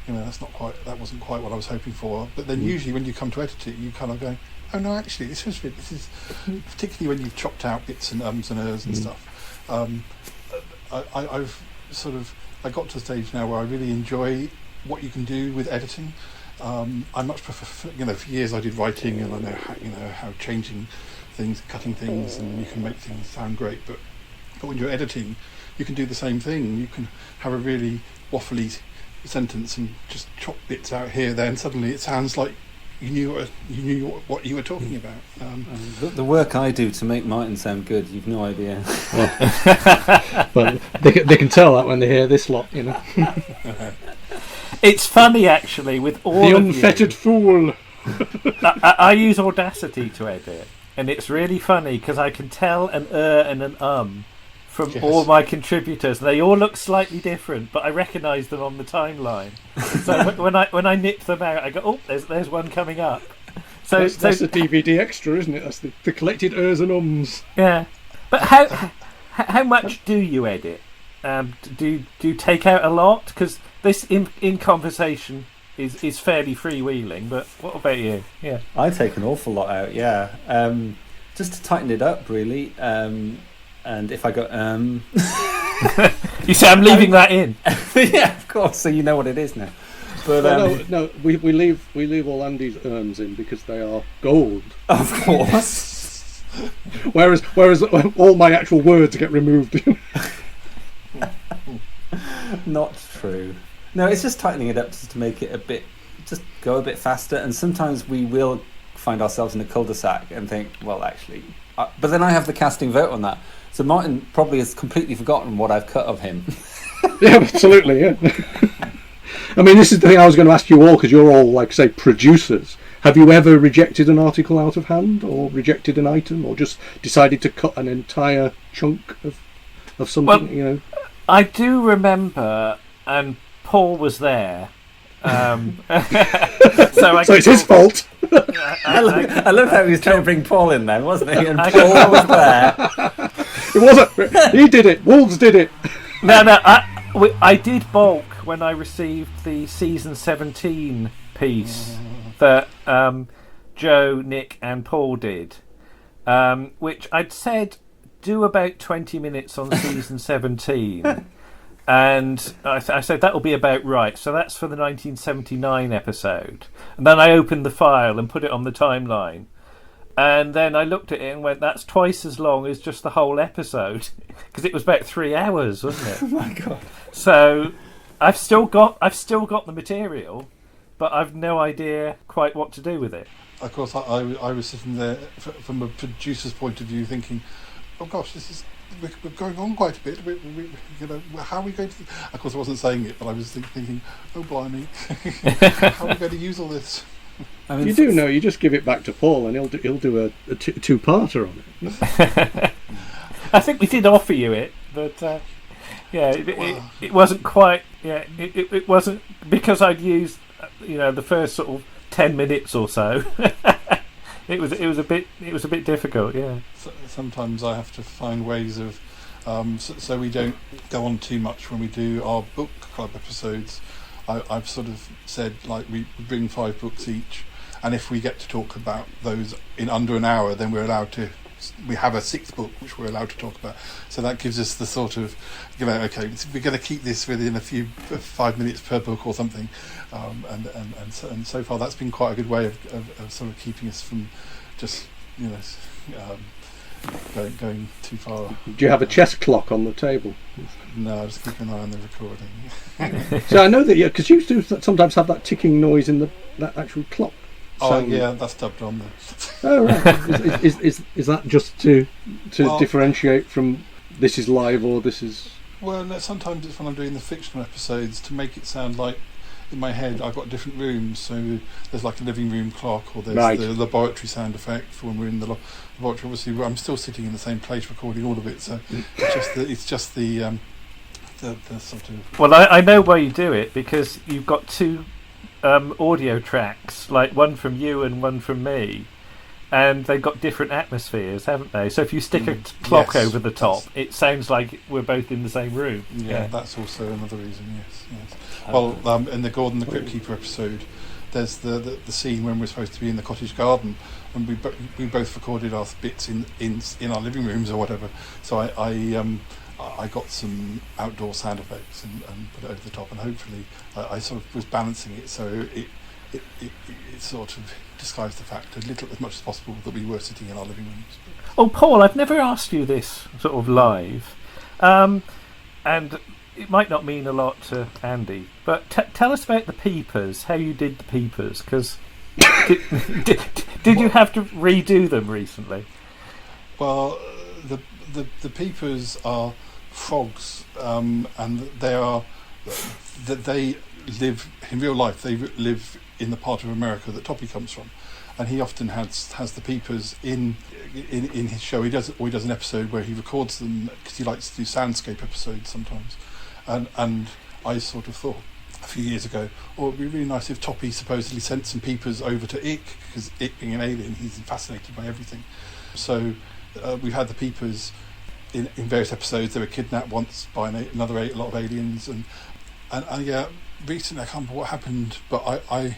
that wasn't quite what I was hoping for. But then usually when you come to edit it, you kind of go, oh no, actually this is particularly when you've chopped out bits and ums and ers and stuff. I got to a stage now where I really enjoy what you can do with editing. I much prefer, for years I did writing, and I know how changing things, cutting things, and you can make things sound great. But when you're editing, you can do the same thing. You can have a really waffly sentence and just chop bits out here, there, and suddenly it sounds like you knew what you were talking about. The work I do to make Martin sound good, you've no idea. But they can tell that when they hear this lot, It's funny actually with all the of unfettered fool. I use Audacity to edit, and it's really funny because I can tell an and an from all my contributors. They all look slightly different, but I recognise them on the timeline. So when I nip them out, I go, oh, there's one coming up. So that's a DVD extra, isn't it? That's the collected ers and ums. Yeah, but how much do you edit? do you take out a lot? Because this in conversation is fairly freewheeling. But what about you? Yeah, I take an awful lot out. Yeah, just to tighten it up, really. And if I go, you say I'm leaving that in. yeah, of course. So you know what it is now. But no, we leave all Andy's in because they are gold. Of course. whereas all my actual words get removed. Not true. No, it's just tightening it up just to make it just go a bit faster. And sometimes we will find ourselves in a cul-de-sac and think, well, actually, but then I have the casting vote on that. So Martin probably has completely forgotten what I've cut of him. Yeah, absolutely. Yeah. I mean, this is the thing I was going to ask you all, because you're all, like, say, producers. Have you ever rejected an article out of hand, or rejected an item, or just decided to cut an entire chunk of something? Well, I do remember, and Paul was there. So it's his fault. I love how he was trying to bring Paul in then, wasn't he? And Paul was there. It wasn't. He did it. Wolves did it. No. I did balk when I received the season 17 piece that Joe, Nick, and Paul did, which I'd said do about 20 minutes on season 17. And I said that'll be about right. So that's for the 1979 episode. And then I opened the file and put it on the timeline. And then I looked at it and went, that's twice as long as just the whole episode. Because it was about 3 hours, wasn't it? Oh my God. So I've still got the material, but I've no idea quite what to do with it. Of course, I was sitting there from a producer's point of view ting, oh gosh, we're going on quite a bit. How are we going to? Of course, I wasn't saying it, but I was thinking, oh blimey, how are we going to use all this? I mean, you just give it back to Paul, and he'll do a two-parter on it. I think we did offer you it, but it wasn't quite. Yeah, it wasn't, because I'd used the first sort of 10 minutes or so. It was a bit difficult, yeah. Sometimes I have to find ways of so we don't go on too much when we do our book club episodes. I've sort of said, like, we bring 5 books each, and if we get to talk about those in under an hour, then we have a 6th book which we're allowed to talk about. So that gives us the sort of, okay, we're going to keep this within 5 minutes per book or something, and so far that's been quite a good way of sort of keeping us from just going too far. Do you have a chess clock on the table? No, I just keep an eye on the recording. So I know that, because you do sometimes have that ticking noise in that actual clock. Oh, yeah, that's dubbed on there. Oh, right. Is that just to differentiate from this is live or this is... Well, no, sometimes it's when I'm doing the fictional episodes to make it sound like, in my head, I've got different rooms. So there's like a living room clock, or there's the laboratory sound effect for when we're in the laboratory. Obviously, I'm still sitting in the same place recording all of it, so it's just the sort of... Well, I know why you do it, because you've got 2 audio tracks, like one from you and one from me, and they've got different atmospheres, haven't they? So if you stick a clock over the top, it sounds like we're both in the same room. Yeah, that's also another reason. Yes. Well, in the Gordon the Crypt Keeper episode, there's the scene when we're supposed to be in the cottage garden, and we both recorded our bits in our living rooms or whatever. So I got some outdoor sound effects and put it over the top, and hopefully I sort of was balancing it so it sort of disguised the fact as much as possible that we were sitting in our living rooms. Oh, Paul, I've never asked you this sort of live, and it might not mean a lot to Andy, but tell us about the peepers, how you did the peepers, because did you have to redo them recently? Well, the peepers are frogs, and they live in real life. They live in the part of America that Toppy comes from, and he often has the peepers in his show. He does an episode where he records them because he likes to do soundscape episodes sometimes, and I sort of thought a few years ago, it'd be really nice if Toppy supposedly sent some peepers over to Ick, because Ick being an alien, he's fascinated by everything. So we've had the peepers in various episodes they were kidnapped once by a lot of aliens, and yeah, recently I can't remember what happened, but I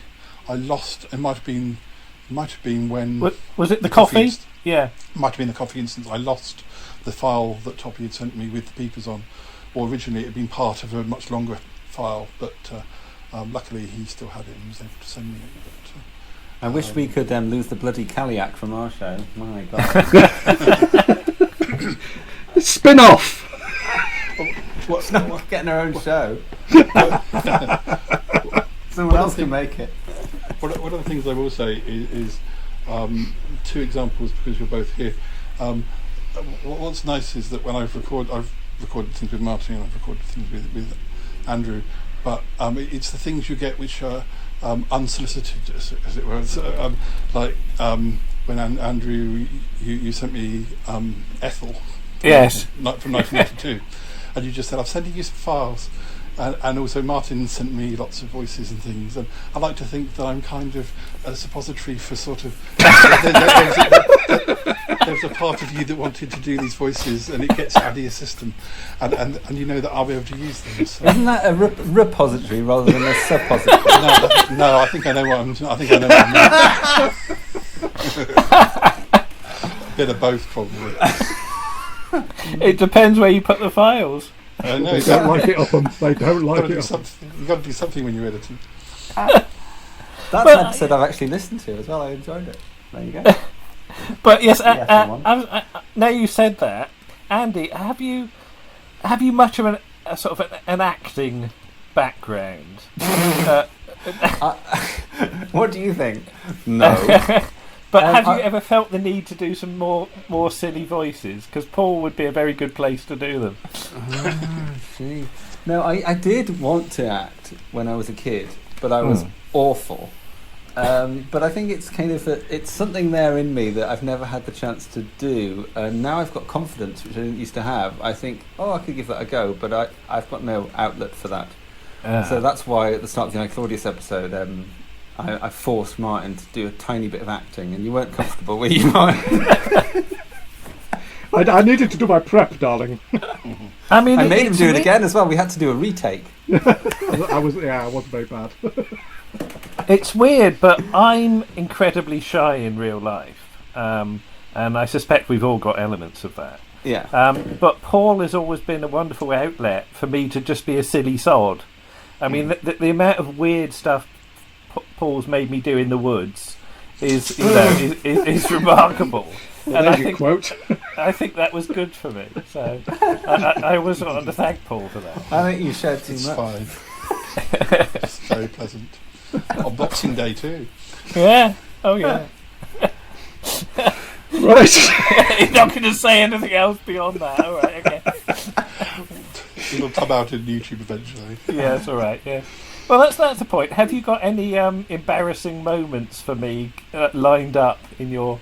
lost. It might have been when was it the coffee? Yeah, might have been the coffee instance. I lost the file that Toppy had sent me with the peepers on, or originally it had been part of a much longer file, but luckily he still had it and was able to send me it. But, I wish we could lose the bloody Caliac from our show. My God. Spin off. What's not getting our own show? Someone else can make it. One of the things I will say is two examples, because you're both here. What's nice is that when I've recorded things with Martin and I've recorded things with Andrew, but it's the things you get which are unsolicited, as it were. So, when Andrew, you sent me Ethel. Yes. From 1992, and you just said, I'm sending you some files. And also Martin sent me lots of voices and things, and I like to think that I'm kind of a suppository for sort of there's a part of you that wanted to do these voices, and it gets out of your system, and you know that I'll be able to use them. So. Isn't that a repository rather than a suppository? No, I think I know what I mean. A bit of both, probably. It depends where you put the files. No, They don't like it up 'em. They don't like it. You've got to do something when you're editing. That's an episode I've actually listened to as well. I enjoyed it. There you go. But yes, now you said that, Andy, have you much of a sort of an acting background? What do you think? No. But have you ever felt the need to do some more silly voices? Because Paul would be a very good place to do them. Gee. No, I did want to act when I was a kid, but I was awful. But I think it's kind of it's something there in me that I've never had the chance to do. And now I've got confidence, which I didn't used to have. I think, I could give that a go, but I've got no outlet for that. So that's why at the start of the I Claudius episode, I forced Martin to do a tiny bit of acting, and you weren't comfortable, were you, Martin? I needed to do my prep, darling. I mean, I made him do it again as well. We had to do a retake. I wasn't very bad. It's weird, but I'm incredibly shy in real life, and I suspect we've all got elements of that. Yeah. But Paul has always been a wonderful outlet for me to just be a silly sod. I mean, the amount of weird stuff Paul's made me do in the woods is remarkable. Well, and I think that was good for me. So I always want to thank Paul for that. I think you shared too much. Fine. It's very pleasant. On Boxing Day too. Yeah. Oh yeah. Right. You're not going to say anything else beyond that. All right. Okay. It'll come out in YouTube eventually. Yeah, that's all right. Yeah. Well, that's the point. Have you got any embarrassing moments for me lined up in your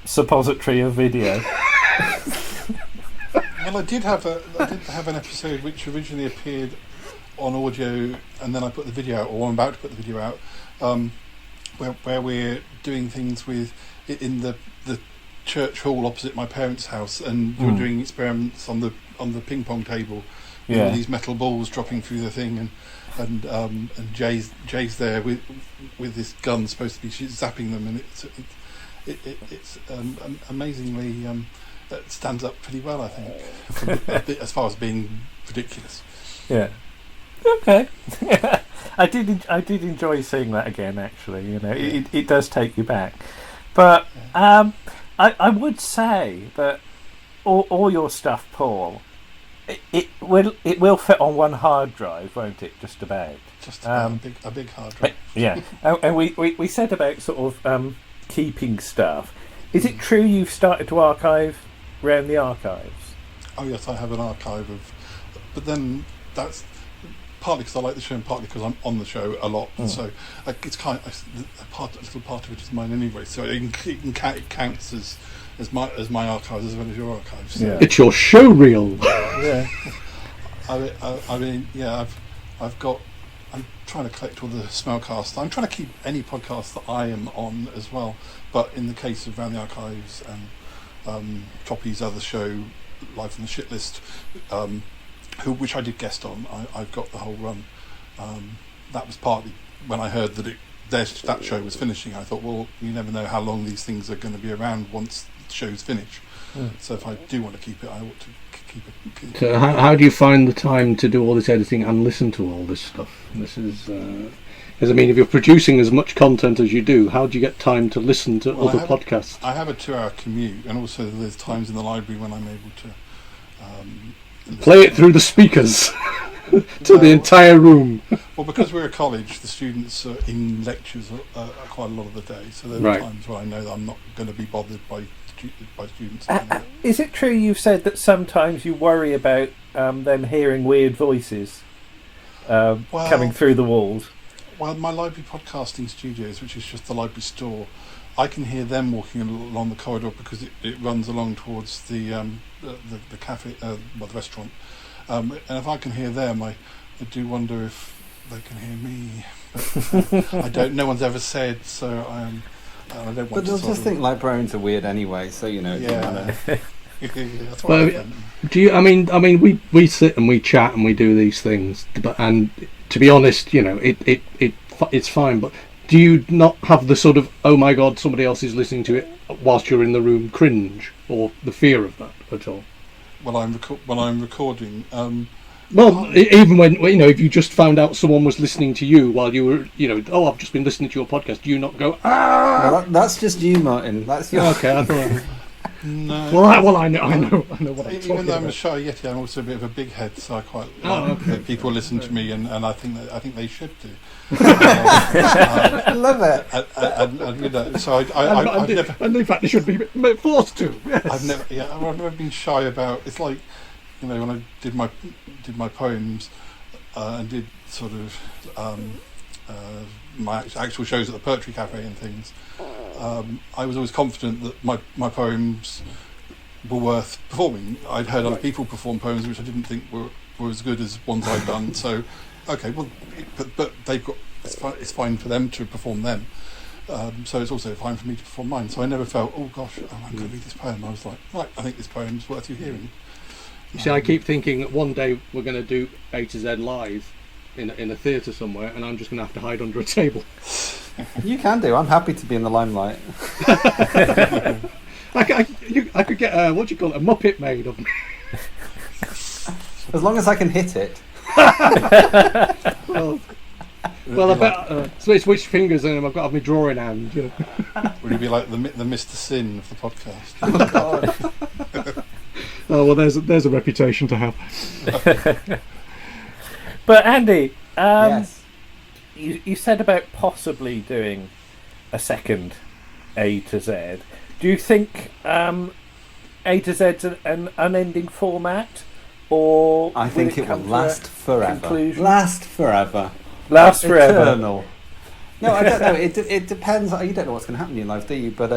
suppository of video? Well, I did have an episode which originally appeared on audio, and then I put the video out, or I'm about to put the video out, where we're doing things in the church hall opposite my parents' house, and we're doing experiments on the ping pong table. Yeah. With these metal balls dropping through the thing, and Jay's there with this gun supposed to be zapping them, and it's amazingly it stands up pretty well, I think, as far as being ridiculous. Yeah. Okay. I did enjoy seeing that again. Actually, it does take you back, but I would say that all your stuff, Paul, it will fit on one hard drive, won't it? Just about. Just about a big hard drive. Yeah, and we said about sort of keeping stuff. Is it true you've started to archive around the archives? Oh yes, I have an archive but then that's partly because I like the show and partly because I'm on the show a lot. So it's kind of a little part of it is mine anyway. So it counts as my archives as well as your archives. So. Yeah. It's your show reel. Yeah. I mean, yeah, I'm trying to collect all the smellcasts. I'm trying to keep any podcast that I am on as well. But in the case of Round the Archives and Toppy's other show, Live on the Shit List, which I did guest on. I've got the whole run. That was partly when I heard that that show was finishing. I thought, well, you never know how long these things are going to be around once the show's finished. So if I do want to keep it, I ought to keep it. So how do you find the time to do all this editing and listen to all this stuff? This is, because I mean, if you're producing as much content as you do, how do you get time to listen to other podcasts? I have a 2-hour commute, and also there's times in the library when I'm able to play it through the speakers to the entire room. Well, because we're a college, the students are in lectures quite a lot of the day, so there are times where I know that I'm not going to be bothered by students. Is it true you've said that sometimes you worry about them hearing weird voices coming through the walls? Well, my library podcasting studios, which is just the library store, I can hear them walking along the corridor because it runs along towards the cafe, the restaurant. And if I can hear them, I do wonder if they can hear me. But I don't. No one's ever said, so I don't want to. But they'll just think librarians are weird anyway, so it doesn't matter. That's what I think. Do you? I mean, we sit and we chat and we do these things, and to be honest, it's fine. But do you not have the sort of, oh my god, somebody else is listening to it whilst you're in the room cringe, or the fear of that at all? When I'm recording. Even when if you just found out someone was listening to you while you were, oh, I've just been listening to your podcast. Do you not go, ah? No, that's just you, Martin. That's your. Okay, I thought. No. Well, I know what I'm talking about. Even though I'm a shy Yeti, I'm also a bit of a big head, so I quite like that people listen to me, and I think they should do. I love it. And so I've never. And in fact, they should be forced to. Yes. I've never been shy about. It's like, when I did my poems and did sort of my actual shows at the Poetry Cafe and things. I was always confident that my poems were worth performing. I'd heard other people perform poems which I didn't think were as good as ones I'd done. So, okay, well, but they've got it's fine for them to perform them. So it's also fine for me to perform mine. So I never felt, oh gosh, I'm going to read this poem. I was like, right, I think this poem's worth you hearing. You see, I keep thinking that one day we're going to do A to Z live in a theatre somewhere, and I'm just going to have to hide under a table. You can do. I'm happy to be in the limelight. I could get what do you call it, a Muppet made of me. As long as I can hit it. Well, I bet switch fingers and I've got to have my drawing hand. Will you be like the Mr. Sin of the podcast? Oh God. Oh well, there's a reputation to have. But Andy, Yes. you said about possibly doing a second A to Z. Do you think A to Z's an unending format, or I think it will last forever. Conclusion? Last forever. Last forever. Eternal. No, I don't know. It depends. You don't know what's going to happen in your life, do you? But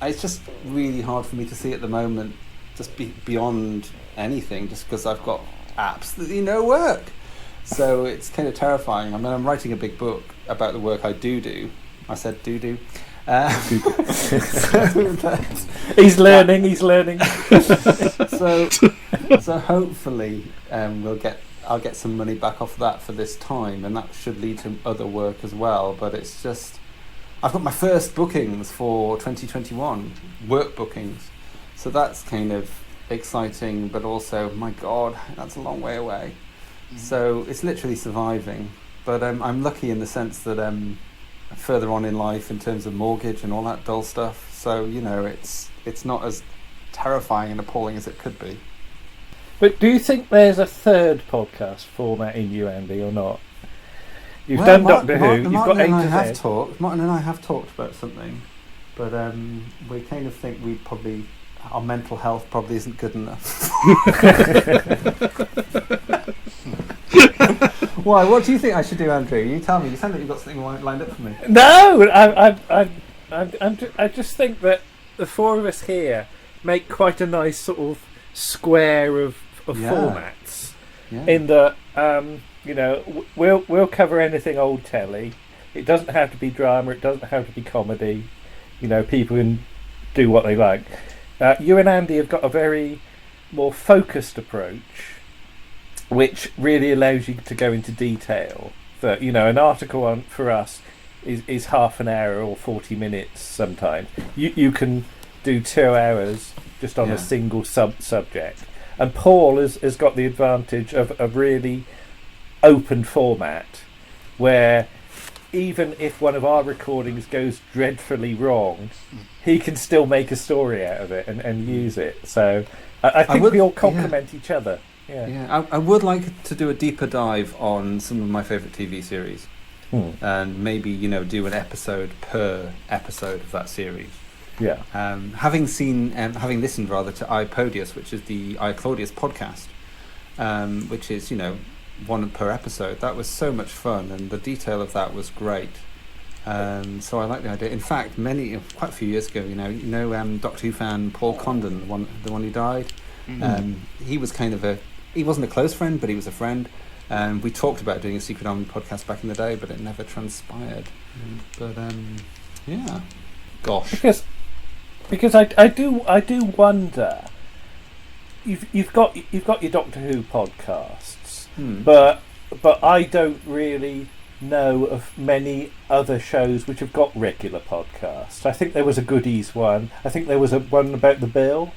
it's just really hard for me to see at the moment, just beyond anything, just because I've got absolutely no work. So it's kind of terrifying. I mean, I'm writing a big book about the work I do. I said do. He's learning. So hopefully I'll get some money back off that for this time, and that should lead to other work as well. But it's just, I've got my first bookings for 2021, work bookings. So that's kind of exciting, but also, my God, that's a long way away. So it's literally surviving. But I'm lucky in the sense that further on in life in terms of mortgage and all that dull stuff. So, it's not as terrifying and appalling as it could be. But do you think there's a third podcast format in you, Andy, or not? You've done Doctor Who, you've got A to Z. Martin and I have talked about something, but we kind of think our mental health probably isn't good enough. Why? What do you think I should do, Andrew? You tell me. You sound like you've got something lined up for me. No, I just think that the four of us here make quite a nice sort of square of formats. Yeah. In that, we'll cover anything old telly. It doesn't have to be drama. It doesn't have to be comedy. People can do what they like. You and Andy have got a very more focused approach, which really allows you to go into detail. That, you know, an article for us is half an hour or 40 minutes sometimes. You can do 2 hours just on a single subject. And Paul has got the advantage of a really open format where even if one of our recordings goes dreadfully wrong, he can still make a story out of it and use it. So I think we all complement each other. I would like to do a deeper dive on some of my favourite TV series, and maybe, you know, do an episode per episode of that series. Yeah. Having listened rather to iPodius, which is the iClaudius podcast, which is, you know, one per episode. That was so much fun, and the detail of that was great. So I like the idea. In fact, quite a few years ago, you know, Doctor Who fan Paul Condon, the one who died. He was he wasn't a close friend, but he was a friend. We talked about doing a Secret Army podcast back in the day, but it never transpired. But yeah, gosh, because I do wonder. You've got your Doctor Who podcasts, but I don't really know of many other shows which have got regular podcasts. I think there was a Goodies one. I think there was a one about the Bill.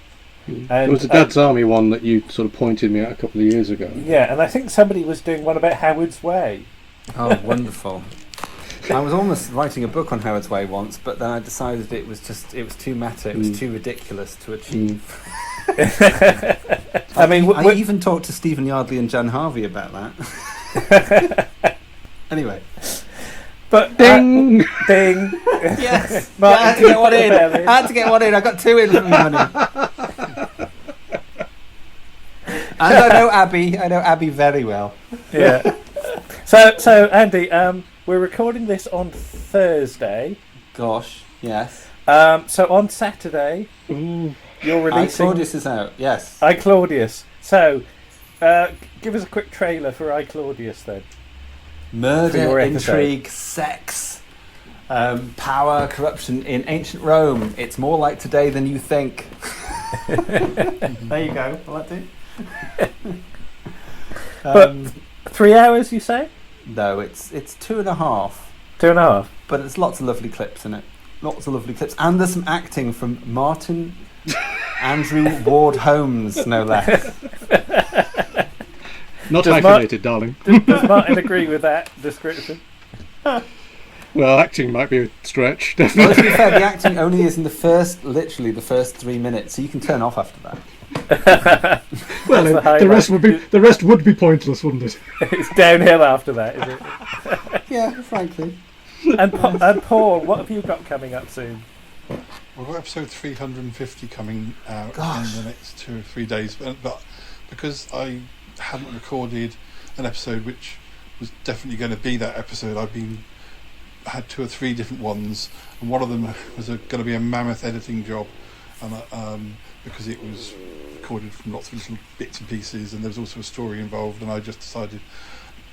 And there was a Dad's Army one that you sort of pointed me at a couple of years ago. Yeah, and I think somebody was doing one about Howard's Way. Oh, wonderful. I was almost writing a book on Howard's Way once, but then I decided it was too meta, it was too ridiculous to achieve. I mean, I even talked to Stephen Yardley and Jan Harvey about that. Anyway. But ding! Ding! Yes! I had to get one in. I got 2 in from money. And I know Abby very well. Yeah. So Andy, we're recording this on Thursday. Gosh, yes. So on Saturday, you're releasing... iClaudius is out, yes. iClaudius. So, give us a quick trailer for iClaudius then. Murder, intrigue, sex, power, corruption in ancient Rome. It's more like today than you think. There you go. Will that do? But 3 hours, you say? No, it's 2.5. 2.5. But it's lots of lovely clips in it. Lots of lovely clips. And there's some acting from Martin Andrew Ward Holmes, no less. Not hyphenated, darling. Does Martin agree with that description? Well, acting might be a stretch, Well, definitely. to be fair, the acting only is in the first 3 minutes, so you can turn off after that. Well, the rest would be pointless, wouldn't it? It's downhill after that, is it? Yeah, frankly. And Paul, what have you got coming up soon? We've got episode 350 coming out in the next 2 or 3 days, but because I hadn't recorded an episode which was definitely going to be that episode, had 2 or 3 different ones, and one of them was going to be a mammoth editing job, and because it was recorded from lots of little bits and pieces, and there was also a story involved, and I just decided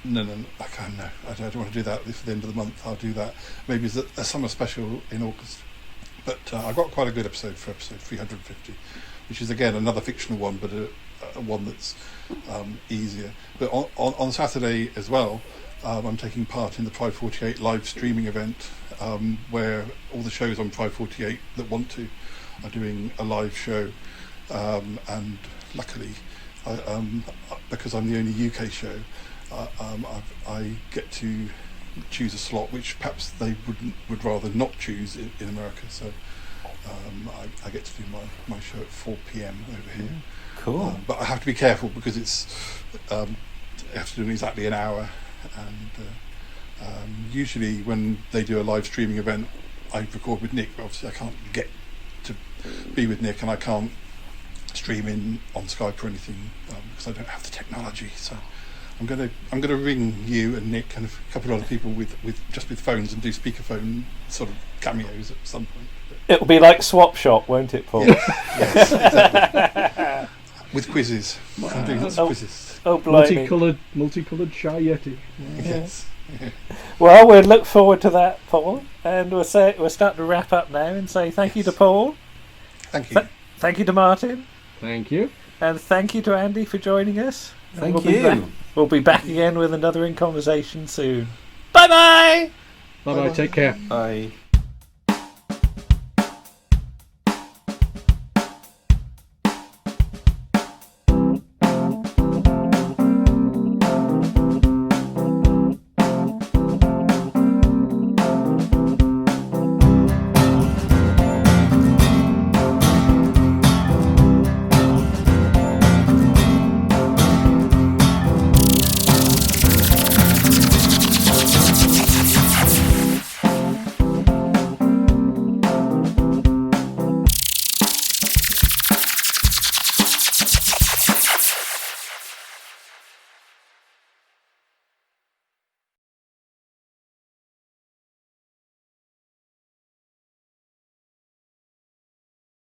no, I don't want to do that for the end of the month. I'll do that maybe as a summer special in August. But I got quite a good episode for episode 350, which is again another fictional one, but a one that's easier. But on Saturday as well, I'm taking part in the Pride 48 live streaming event, where all the shows on Pride 48 that want to are doing a live show, and luckily, because I'm the only UK show, I get to choose a slot which perhaps they would rather not choose in America. So I get to do my show at 4 p.m. over here. Cool. But I have to be careful because it's I have to do it in exactly an hour, and usually when they do a live streaming event, I record with Nick. But obviously, I can't get to be with Nick, and I can't stream in on Skype or anything because I don't have the technology. So I'm gonna ring you and Nick and a couple of other people with phones and do speakerphone sort of cameos at some point. It'll be like Swap Shop, won't it, Paul? Yes, exactly. With quizzes. Wow. I'm doing lots of quizzes. Oh, blimey. Multicolored shy yeti. Yes. Yeah. Well, we'll look forward to that, Paul, and we're starting to wrap up now and say thank you to Paul. Thank you. Thank you to Martin. Thank you. And thank you to Andy for joining us. And Thank you. We'll be back again with another In Conversation soon. Bye-bye! Bye-bye, take care. Bye.